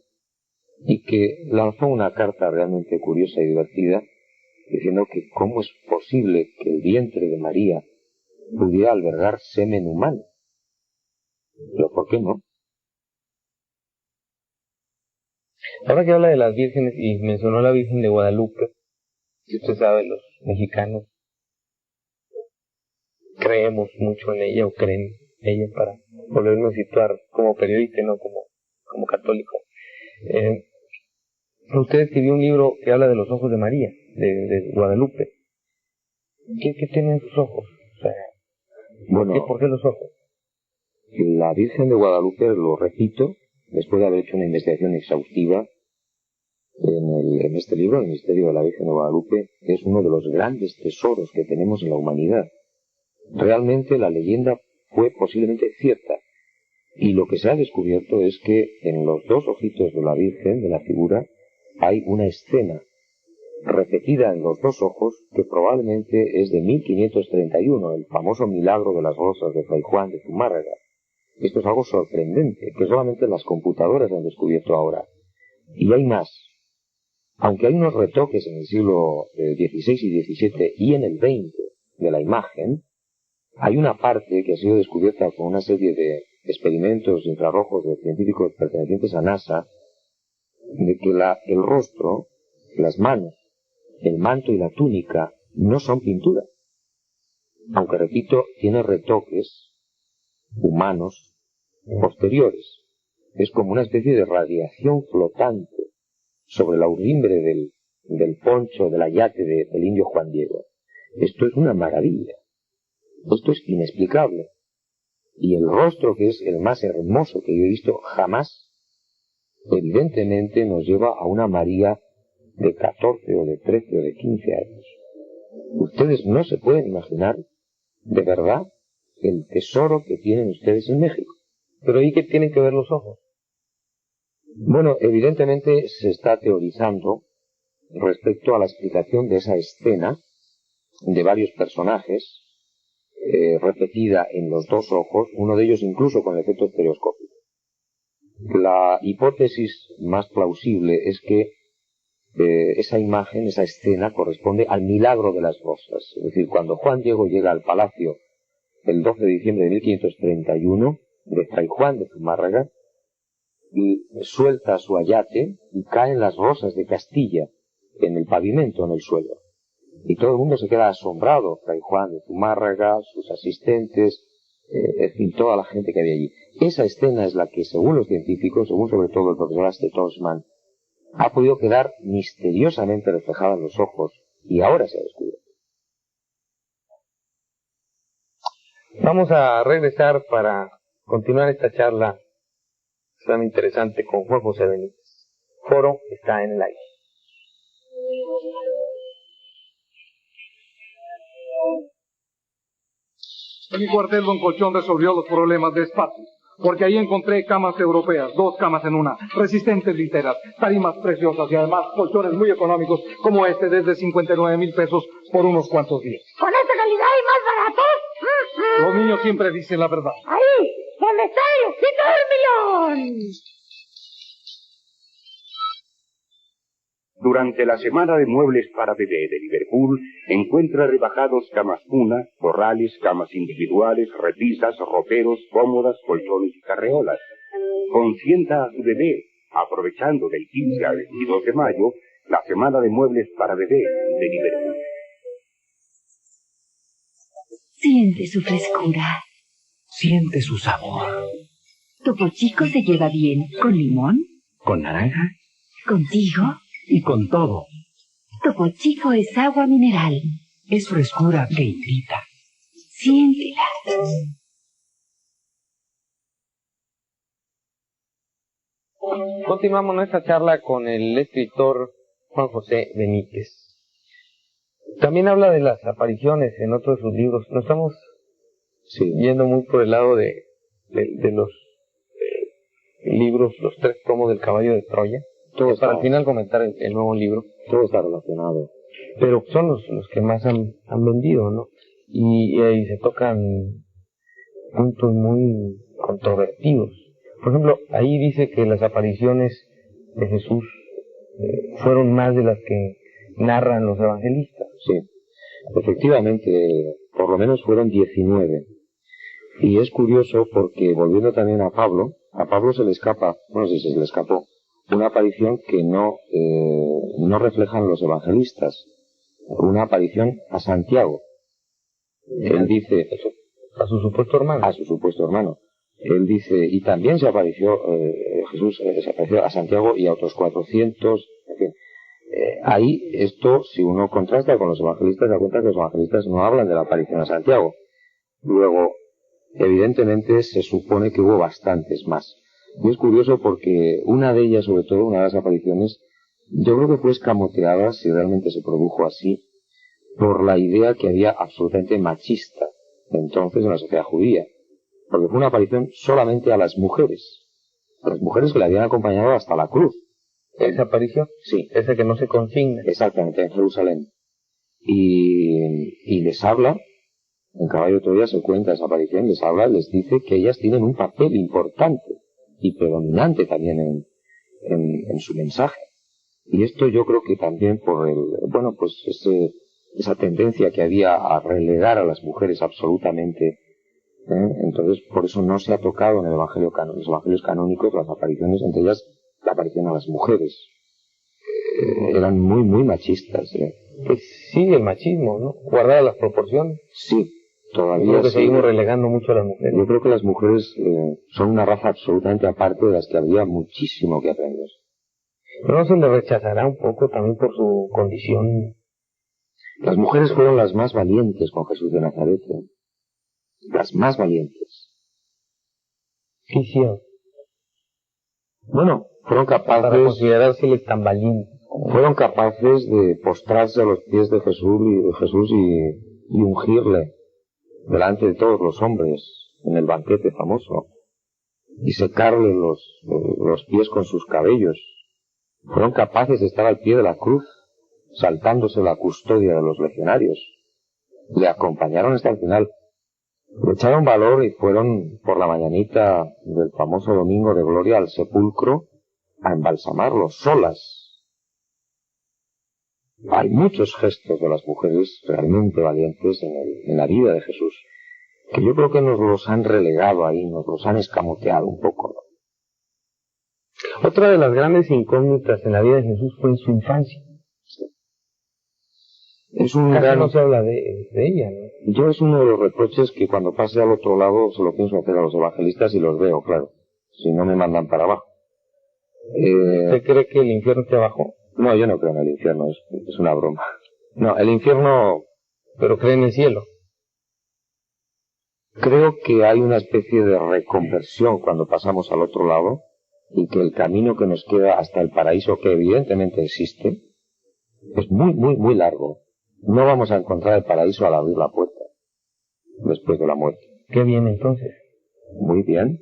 y que lanzó una carta realmente curiosa y divertida, diciendo que cómo es posible que el vientre de María pudiera albergar semen humano. Pero ¿por qué no? Ahora que habla de las vírgenes y mencionó la Virgen de Guadalupe, si usted sabe, los mexicanos creemos mucho en ella o creen en ella, para volvernos a situar como periodista y no como católico. Usted escribió un libro que habla de los ojos de María, de Guadalupe. ¿Qué tienen sus ojos? O sea, Bueno, ¿por qué los ojos? La Virgen de Guadalupe, lo repito, después de haber hecho una investigación exhaustiva en este libro, El misterio de la Virgen de Guadalupe, es uno de los grandes tesoros que tenemos en la humanidad. Realmente la leyenda fue posiblemente cierta, y lo que se ha descubierto es que en los dos ojitos de la Virgen, de la figura, hay una escena repetida en los dos ojos que probablemente es de 1531, el famoso milagro de las rosas de Fray Juan de Zumárraga. Esto es algo sorprendente, que solamente las computadoras han descubierto ahora. Y hay más. Aunque hay unos retoques en el siglo XVI y XVII y en el XX de la imagen, hay una parte que ha sido descubierta con una serie de experimentos infrarrojos de científicos pertenecientes a NASA, de que el rostro, las manos, el manto y la túnica no son pintura. Aunque, repito, tiene retoques humanos posteriores. Es como una especie de radiación flotante sobre la urdimbre del poncho, del ayate del indio Juan Diego. Esto es una maravilla. Esto es inexplicable. Y el rostro, que es el más hermoso que yo he visto jamás, evidentemente nos lleva a una María de 14 o de 13 o de 15 años. Ustedes no se pueden imaginar, de verdad, el tesoro que tienen ustedes en México. Pero ¿y qué tienen que ver los ojos? Bueno, evidentemente se está teorizando respecto a la explicación de esa escena de varios personajes repetida en los dos ojos, uno de ellos incluso con efecto estereoscópico. La hipótesis más plausible es que esa imagen, esa escena corresponde al milagro de las rosas. Es decir, cuando Juan Diego llega al palacio el 12 de diciembre de 1531 de Fray Juan de Zumárraga, y suelta su ayate y caen las rosas de Castilla en el pavimento, en el suelo. Y todo el mundo se queda asombrado, Fray Juan de Zumárraga, sus asistentes, en fin, toda la gente que había allí. Esa escena es la que, según los científicos, según sobre todo el profesor Aste Tosman, ha podido quedar misteriosamente reflejada en los ojos, y ahora se ha descubierto. Vamos a regresar para continuar esta charla tan interesante con Juan José Benítez. Foro está en el aire. En mi cuartel, don Colchón resolvió los problemas de espacio, porque ahí encontré camas europeas, 2 camas en una, resistentes literas, tarimas preciosas y además colchones muy económicos, como este, desde 59,000 pesos por unos cuantos días. ¿Con esta calidad y más baratos? Los niños siempre dicen la verdad. Ahí, donde está el osito del millón. Durante la semana de muebles para bebé de Liverpool, encuentra rebajados camas cuna, corrales, camas individuales, repisas, roperos, cómodas, colchones y carreolas. Consienta a su bebé, aprovechando del 15 al 22 de mayo, la semana de muebles para bebé de Liverpool. Siente su frescura. Siente su sabor. Topo Chico se lleva bien con limón, Con naranja contigo. y con todo. Topo Chico es agua mineral. Es frescura que invita. Siéntela. Continuamos nuestra charla con el escritor Juan José Benítez. También habla de las apariciones en otro de sus libros. No estamos yendo muy por el lado de los libros, los 3 tomos del Caballo de Troya. Todo para al final comentar el nuevo libro. Todo está relacionado. Pero son los que más han vendido, ¿no? Y ahí se tocan puntos muy controvertidos. Por ejemplo, ahí dice que las apariciones de Jesús fueron más de las que narran los evangelistas. Sí, efectivamente, por lo menos fueron 19. Y es curioso porque, volviendo también a Pablo se le escapa, no sé si se le escapó, una aparición que no reflejan los evangelistas, una aparición a Santiago. Él dice, a su supuesto hermano. Él dice, y también se apareció, Jesús se apareció a Santiago y a otros 400, en fin. Ahí, esto, si uno contrasta con los evangelistas, se da cuenta que los evangelistas no hablan de la aparición a Santiago. Luego, evidentemente, se supone que hubo bastantes más. Y es curioso porque una de ellas, sobre todo, una de las apariciones, yo creo que fue escamoteada, si realmente se produjo así, por la idea que había absolutamente machista entonces en la sociedad judía. Porque fue una aparición solamente a las mujeres que le habían acompañado hasta la cruz. ¿Esa aparición? Sí. Esa que no se consigna. Exactamente, en Jerusalén. Y les habla, en Caballo de Troya se cuenta esa aparición, les dice que ellas tienen un papel importante y predominante también en su mensaje. Y esto yo creo que también por esa tendencia que había a relegar a las mujeres absolutamente, entonces por eso no se ha tocado en el Evangelio los evangelios canónicos las apariciones, entre ellas la aparición a las mujeres. Eran muy, muy machistas. Pues sigue el machismo, ¿no? Guardar las proporciones. Sí, todavía creo que seguimos relegando mucho a las mujeres. Yo creo que las mujeres son una raza absolutamente aparte de las que habría muchísimo que aprender. Pero no se le rechazará un poco también por su condición. Las mujeres fueron las más valientes con Jesús de Nazaret. Las más valientes. ¿Qué hicieron? Bueno, fueron capaces... Para considerárseles tan valientes. Fueron capaces de postrarse a los pies de Jesús y ungirle delante de todos los hombres en el banquete famoso. Y secarle los pies con sus cabellos. Fueron capaces de estar al pie de la cruz, saltándose la custodia de los legionarios. Le acompañaron hasta el final. Le echaron valor y fueron por la mañanita del famoso domingo de gloria al sepulcro a embalsamarlo solas. Hay muchos gestos de las mujeres realmente valientes en la vida de Jesús, que yo creo que nos los han relegado ahí, nos los han escamoteado un poco, ¿no? Otra de las grandes incógnitas en la vida de Jesús fue en su infancia. Sí. Es un Casi no se habla de ella, ¿no? Yo es uno de los reproches que cuando pase al otro lado se lo pienso hacer a los evangelistas y los veo, claro. Si no me mandan para abajo. ¿Usted cree que el infierno esté abajo? No, yo no creo en el infierno, es una broma. No, el infierno... ¿Pero cree en el cielo? Creo que hay una especie de reconversión cuando pasamos al otro lado y que el camino que nos queda hasta el paraíso, que evidentemente existe, es muy, muy, muy largo. No vamos a encontrar el paraíso al abrir la puerta después de la muerte. ¿Qué viene entonces? Muy bien.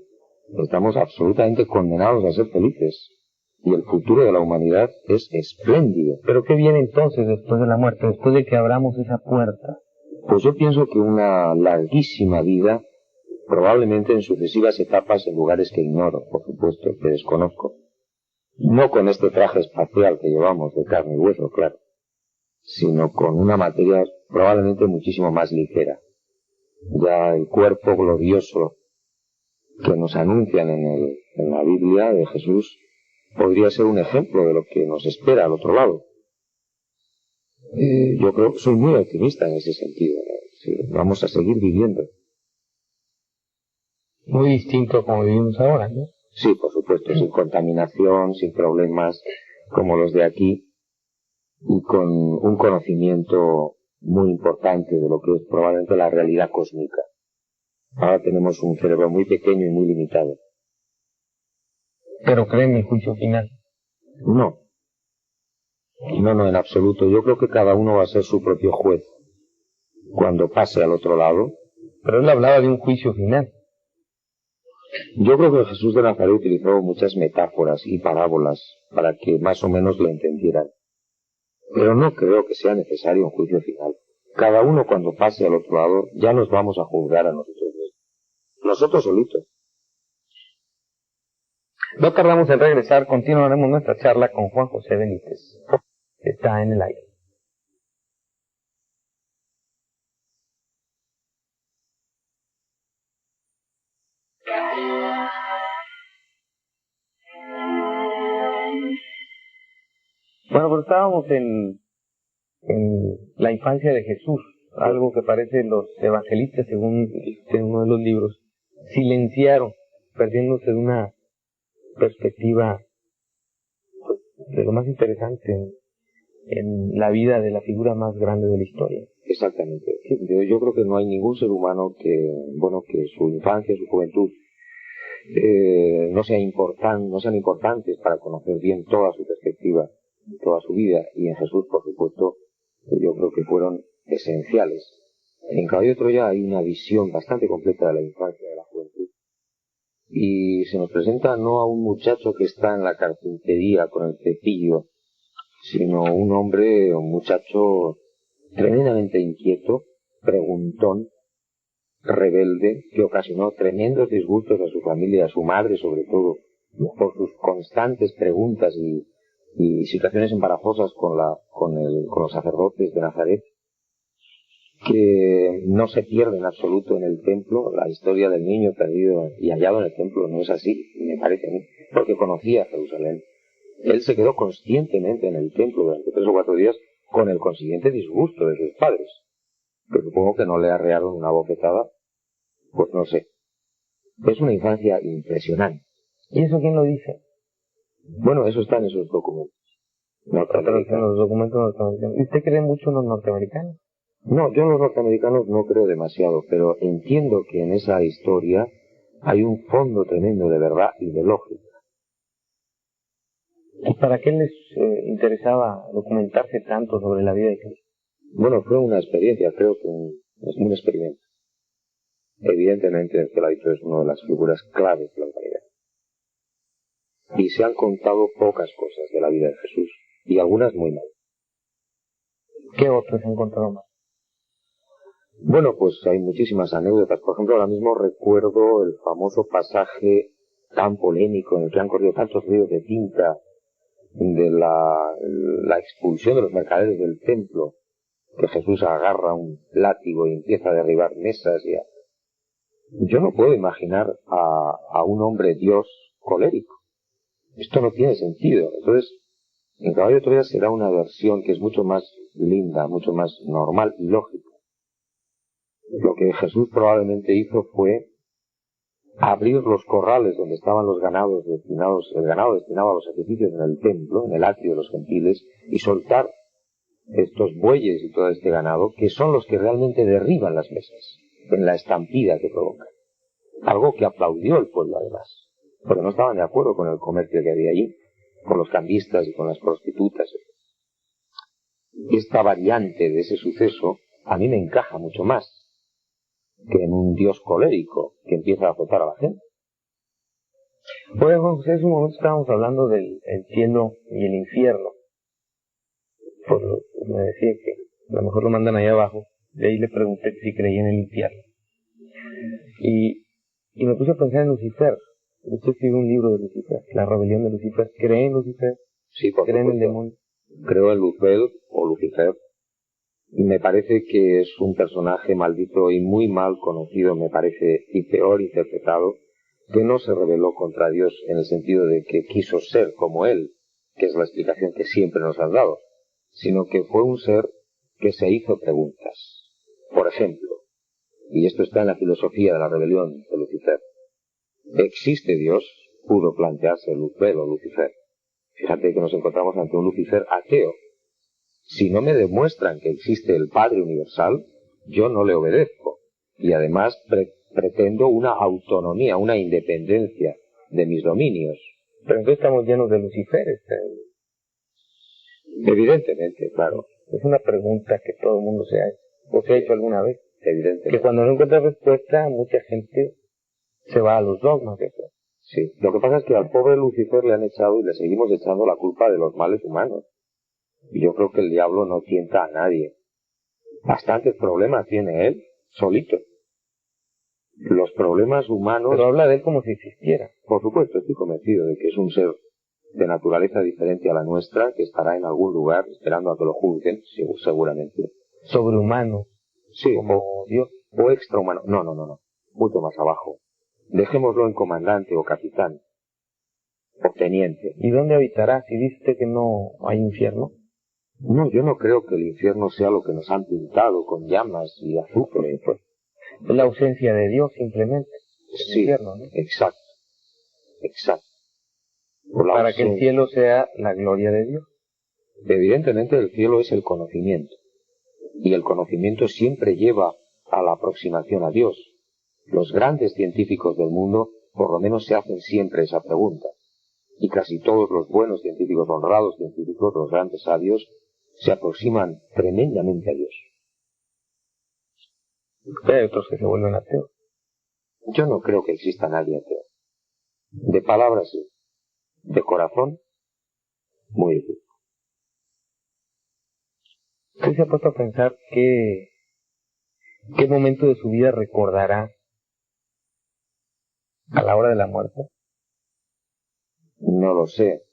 Estamos absolutamente condenados a ser felices. Y el futuro de la humanidad es espléndido. ¿Pero qué viene entonces después de la muerte, después de que abramos esa puerta? Pues yo pienso que una larguísima vida, probablemente en sucesivas etapas en lugares que ignoro, por supuesto, que desconozco. No con este traje espacial que llevamos de carne y hueso, claro, sino con una materia probablemente muchísimo más ligera. Ya el cuerpo glorioso que nos anuncian en la Biblia de Jesús podría ser un ejemplo de lo que nos espera al otro lado. Yo creo que soy muy optimista en ese sentido. Vamos a seguir viviendo. Muy distinto a como vivimos ahora, ¿no? Sí, por supuesto, sin contaminación, sin problemas como los de aquí, y con un conocimiento muy importante de lo que es probablemente la realidad cósmica. Ahora tenemos un cerebro muy pequeño y muy limitado. ¿Pero creen en el juicio final? No. No, en absoluto. Yo creo que cada uno va a ser su propio juez cuando pase al otro lado. Pero él hablaba de un juicio final. Yo creo que Jesús de Nazaret utilizó muchas metáforas y parábolas para que más o menos lo entendieran. Pero no creo que sea necesario un juicio final. Cada uno cuando pase al otro lado ya nos vamos a juzgar a nosotros mismos. Nosotros solitos. No tardamos en regresar, continuaremos nuestra charla con Juan José Benítez. Está en el aire. Bueno, pues estábamos en la infancia de Jesús, algo que parece los evangelistas, según dice uno de los libros, silenciaron, perdiéndose de una perspectiva pues, de lo más interesante en la vida de la figura más grande de la historia. Exactamente. Yo creo que no hay ningún ser humano que su infancia, su juventud, no sean importantes para conocer bien toda su perspectiva, toda su vida, y en Jesús, por supuesto, yo creo que fueron esenciales. En Caballo de Troya hay una visión bastante completa de la infancia, de la juventud, y se nos presenta no a un muchacho que está en la carpintería con el cepillo, sino un muchacho tremendamente inquieto, preguntón, rebelde, que ocasionó tremendos disgustos a su familia y a su madre, sobre todo, por sus constantes preguntas y situaciones embarazosas con los sacerdotes de Nazaret, que no se pierde en absoluto en el templo. La historia del niño perdido y hallado en el templo no es así, me parece a mí, porque conocía Jerusalén. Él se quedó conscientemente en el templo durante 3 o 4 días con el consiguiente disgusto de sus padres, que supongo que no le arrearon una bofetada, pues no sé. Es una infancia impresionante. ¿Y eso quién lo dice? Bueno, eso está en esos documentos. Los documentos norteamericanos. ¿Y usted cree mucho en los norteamericanos? No, yo en los norteamericanos no creo demasiado, pero entiendo que en esa historia hay un fondo tremendo de verdad y de lógica. ¿Y para qué les interesaba documentarse tanto sobre la vida de Cristo? Bueno, fue una experiencia, creo que es un experimento. Evidentemente, el Peladito es una de las figuras claves de la humanidad. Y se han contado pocas cosas de la vida de Jesús, y algunas muy mal. ¿Qué otros se han contado mal? Bueno, pues hay muchísimas anécdotas. Por ejemplo, ahora mismo recuerdo el famoso pasaje tan polémico en el que han corrido tantos ríos de tinta de la expulsión de los mercaderes del templo, que Jesús agarra un látigo y empieza a derribar mesas. Yo no puedo imaginar a un hombre Dios colérico. Esto no tiene sentido. Entonces, en Caballo de Troya será una versión que es mucho más linda, mucho más normal y lógica. Lo que Jesús probablemente hizo fue abrir los corrales donde estaban los ganados destinados, el ganado destinado a los sacrificios en el templo, en el atrio de los gentiles, y soltar estos bueyes y todo este ganado, que son los que realmente derriban las mesas, en la estampida que provocan. Algo que aplaudió el pueblo además, porque no estaban de acuerdo con el comercio que había allí, con los cambistas y con las prostitutas. Esta variante de ese suceso a mí me encaja mucho más que en un Dios colérico que empieza a azotar a la gente. Bueno, Juan José, en un momento estábamos hablando del cielo y el infierno. Me decía que a lo mejor lo mandan allá abajo. De ahí le pregunté si creía en el infierno. Y me puse a pensar en Lucifer. Usted escribió un libro de Lucifer, La rebelión de Lucifer. ¿Cree en Lucifer? Sí, por ¿Cree en el supuesto. demonio? Creo en Luzbel o Lucifer. Me parece que es un personaje maldito y muy mal conocido, me parece, y peor interpretado, que no se rebeló contra Dios en el sentido de que quiso ser como Él, que es la explicación que siempre nos han dado, sino que fue un ser que se hizo preguntas. Por ejemplo, y esto está en la filosofía de la rebelión de Lucifer, ¿existe Dios? Pudo plantearse Luzbel o Lucifer. Fíjate que nos encontramos ante un Lucifer ateo. Si no me demuestran que existe el Padre Universal, yo no le obedezco. Y además pretendo una autonomía, una independencia de mis dominios. Pero entonces estamos llenos de Luciferes. Evidentemente, claro. Es una pregunta que todo el mundo se ha hecho, o se ha hecho alguna vez. Evidentemente. Que cuando no encuentra respuesta, mucha gente se va a los dogmas de fe. Sí. Lo que pasa es que al pobre Lucifer le han echado y le seguimos echando la culpa de los males humanos. Y yo creo que el diablo no tienta a nadie. Bastantes problemas tiene él, solito. Los problemas humanos... Pero habla de él como si existiera. Por supuesto, estoy convencido de que es un ser de naturaleza diferente a la nuestra, que estará en algún lugar esperando a que lo juzguen, seguramente. Sobrehumano. Sí, Como Dios. o extrahumano. No, mucho más abajo. Dejémoslo en comandante o capitán, o teniente. ¿Y dónde habitará si dice que no hay infierno? No, yo no creo que el infierno sea lo que nos han pintado con llamas y azufre. Pues. Es la ausencia de Dios simplemente. Sí, infierno, ¿no? Exacto. Para que el cielo sea la gloria de Dios. Evidentemente el cielo es el conocimiento. Y el conocimiento siempre lleva a la aproximación a Dios. Los grandes científicos del mundo por lo menos se hacen siempre esa pregunta. Y casi todos los buenos científicos, honrados científicos, los grandes sabios, se aproximan tremendamente a Dios. Pero hay otros que se vuelven ateos. Yo no creo que exista nadie ateo. De palabras sí. De corazón, muy difícil. ¿Usted se ha puesto a pensar qué momento de su vida recordará a la hora de la muerte? No lo sé.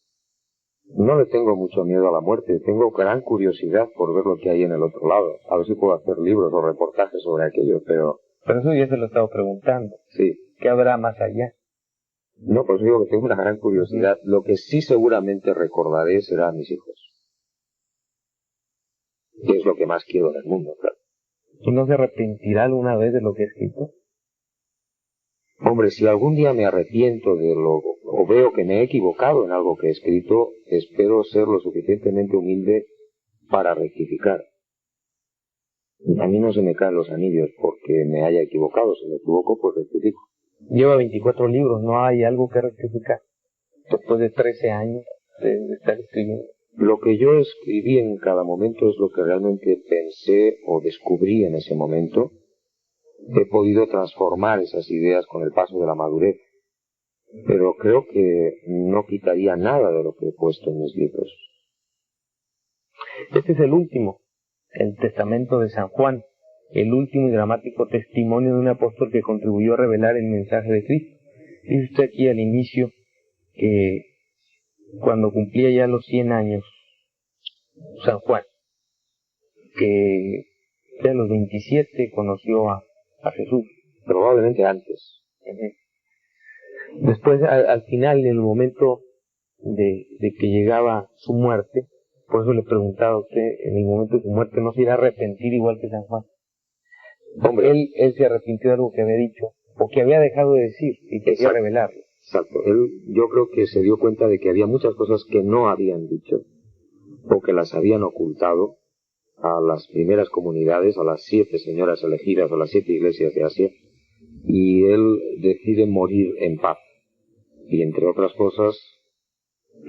No le tengo mucho miedo a la muerte. Tengo gran curiosidad por ver lo que hay en el otro lado. A ver si puedo hacer libros o reportajes sobre aquello, pero... Pero eso ya se lo he estado preguntando. Sí. ¿Qué habrá más allá? No, pues digo que tengo una gran curiosidad. Lo que sí seguramente recordaré será a mis hijos. Que es lo que más quiero en el mundo, claro. ¿Y no se arrepentirá alguna vez de lo que ha escrito? Hombre, si algún día me arrepiento de lo, o veo que me he equivocado en algo que he escrito, espero ser lo suficientemente humilde para rectificar. A mí no se me caen los anillos porque me haya equivocado. Si me equivoco, pues rectifico. Lleva 24 libros, no hay algo que rectificar. Después de 13 años de estar escribiendo. Lo que yo escribí en cada momento es lo que realmente pensé o descubrí en ese momento. He podido transformar esas ideas con el paso de la madurez. Pero creo que no quitaría nada de lo que he puesto en mis libros. Este es el último, el Testamento de San Juan, el último y dramático testimonio de un apóstol que contribuyó a revelar el mensaje de Cristo. Dice usted aquí al inicio que cuando cumplía ya los 100 años, San Juan, que ya a los 27 conoció a Jesús. Probablemente antes. Después, al final, en el momento de que llegaba su muerte, por eso le preguntaba a usted, en el momento de su muerte, ¿no se irá a arrepentir igual que San Juan? Hombre, él se arrepintió de algo que había dicho, o que había dejado de decir, y quería revelarlo. Exacto. Yo creo que se dio cuenta de que había muchas cosas que no habían dicho, o que las habían ocultado a las primeras comunidades, a las 7 señoras elegidas, a las 7 iglesias de Asia, y él decide morir en paz. Y entre otras cosas,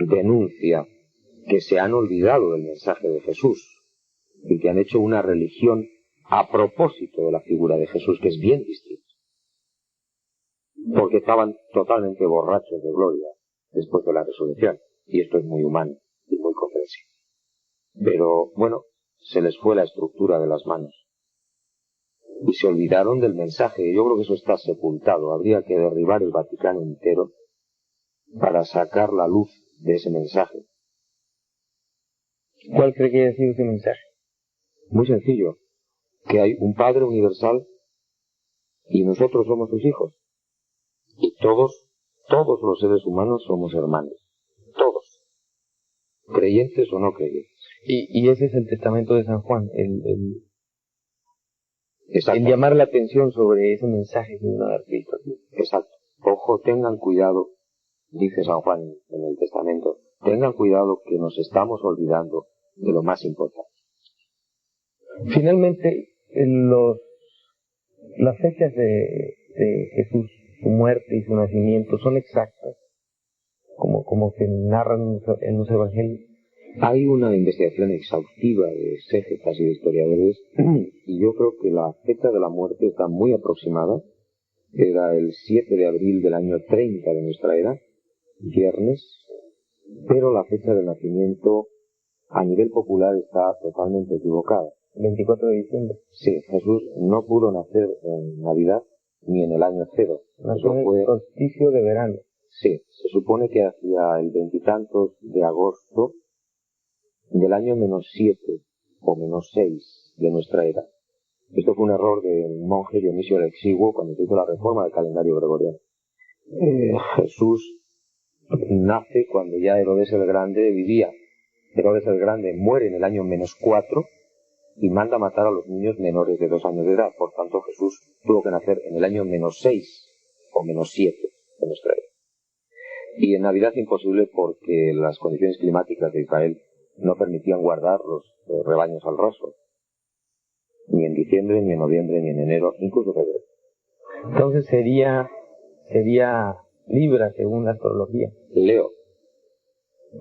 denuncia que se han olvidado del mensaje de Jesús y que han hecho una religión a propósito de la figura de Jesús, que es bien distinta. Porque estaban totalmente borrachos de gloria después de la resurrección. Y esto es muy humano y muy comprensible. Pero, bueno, se les fue la estructura de las manos. Y se olvidaron del mensaje. Yo creo que eso está sepultado. Habría que derribar el Vaticano entero para sacar la luz de ese mensaje. ¿Cuál cree que haya sido ese mensaje? Muy sencillo. Que hay un Padre universal y nosotros somos sus hijos. Y todos los seres humanos somos hermanos. Todos. Creyentes o no creyentes. Y ese es el testamento de San Juan, el llamar la atención sobre ese mensaje que vino a dar Cristo. Exacto. Ojo, tengan cuidado, dice San Juan en el testamento, tengan cuidado que nos estamos olvidando de lo más importante. Finalmente, las fechas de Jesús, su muerte y su nacimiento son exactas, como se narran en los evangelios. Hay una investigación exhaustiva de exégetas y de historiadores y yo creo que la fecha de la muerte está muy aproximada. Era el 7 de abril del año 30 de nuestra era, viernes, pero la fecha de nacimiento a nivel popular está totalmente equivocada. 24 de diciembre. Sí, Jesús no pudo nacer en Navidad ni en el año cero. Nació en el solsticio de verano. Sí, se supone que hacia el veintitantos de agosto del año -7 o -6 de nuestra era. Esto fue un error del monje Dionisio el Exiguo cuando hizo la reforma del calendario gregoriano. Jesús nace cuando ya Herodes el Grande vivía. Herodes el Grande muere en el año -4 y manda matar a los niños menores de 2 años de edad. Por tanto, Jesús tuvo que nacer en el año -6 o -7 de nuestra era. Y en Navidad imposible porque las condiciones climáticas de Israel no permitían guardar los rebaños al raso. Ni en diciembre, ni en noviembre, ni en enero, incluso febrero. Entonces sería Libra, según la astrología. Leo.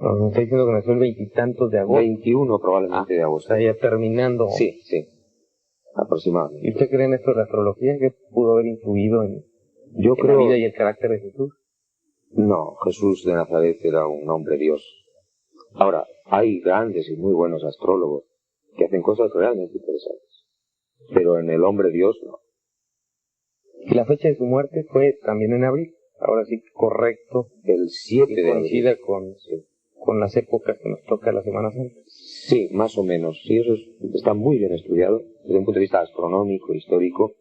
Nos está diciendo que nació el veintitantos de agosto. 21 probablemente de agosto. Está ya terminando. Sí, aproximadamente. ¿Y usted cree en esto de la astrología que pudo haber influido en la vida y el carácter de Jesús? No, Jesús de Nazaret era un hombre Dios. Ahora, hay grandes y muy buenos astrólogos que hacen cosas realmente interesantes. Pero en el hombre Dios no. Y la fecha de su muerte fue también en abril. Ahora sí, correcto. El 7 de abril. Coincide con las épocas que nos toca la Semana Santa. Sí, más o menos. Sí, eso está muy bien estudiado desde un punto de vista astronómico, histórico.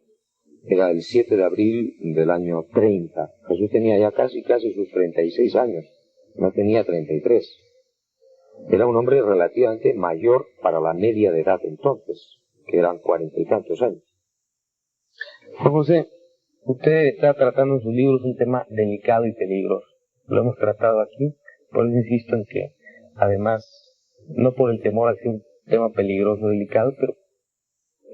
Era el 7 de abril del año 30. Jesús tenía ya casi sus 36 años. No tenía 33. Era un hombre relativamente mayor para la media de edad entonces, que eran 40 y tantos años. Juan José, usted está tratando en sus libros un tema delicado y peligroso. Lo hemos tratado aquí, por eso insisto en que, además, no por el temor a que sea un tema peligroso, delicado, pero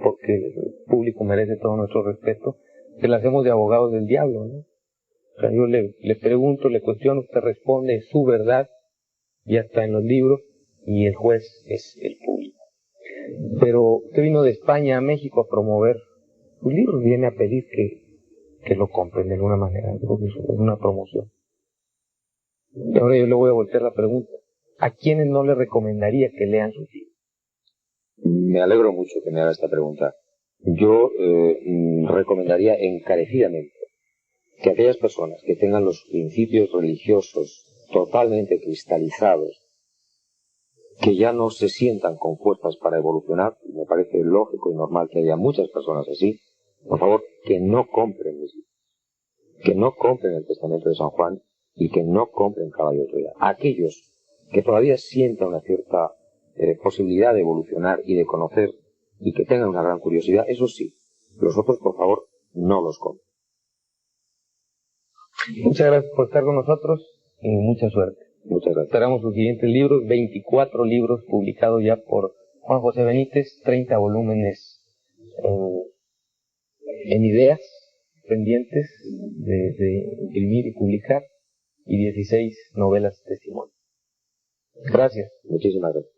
porque el público merece todo nuestro respeto, se lo hacemos de abogados del diablo, ¿no? O sea, yo le pregunto, le cuestiono, usted responde, es su verdad, ya está en los libros, y el juez es el público. Pero usted vino de España a México a promover sus libros, viene a pedir que lo compren de alguna manera, creo que es una promoción. Y ahora yo le voy a voltear la pregunta, ¿a quiénes no le recomendaría que lean sus libros? Me alegro mucho que me haga esta pregunta. Yo recomendaría encarecidamente que aquellas personas que tengan los principios religiosos totalmente cristalizados, que ya no se sientan con fuerzas para evolucionar, me parece lógico y normal que haya muchas personas así, por favor, que no compren mis libros, que no compren el Testamento de San Juan y que no compren Caballo de Troya. Aquellos que todavía sientan una cierta posibilidad de evolucionar y de conocer y que tengan una gran curiosidad, eso sí, los otros, por favor, no los compren. Muchas gracias por estar con nosotros y mucha suerte. Muchas gracias. Esperamos sus siguientes libros, 24 libros publicados ya por Juan José Benítez, 30 volúmenes en ideas pendientes de imprimir y publicar y 16 novelas testimonio. Gracias. Muchísimas gracias.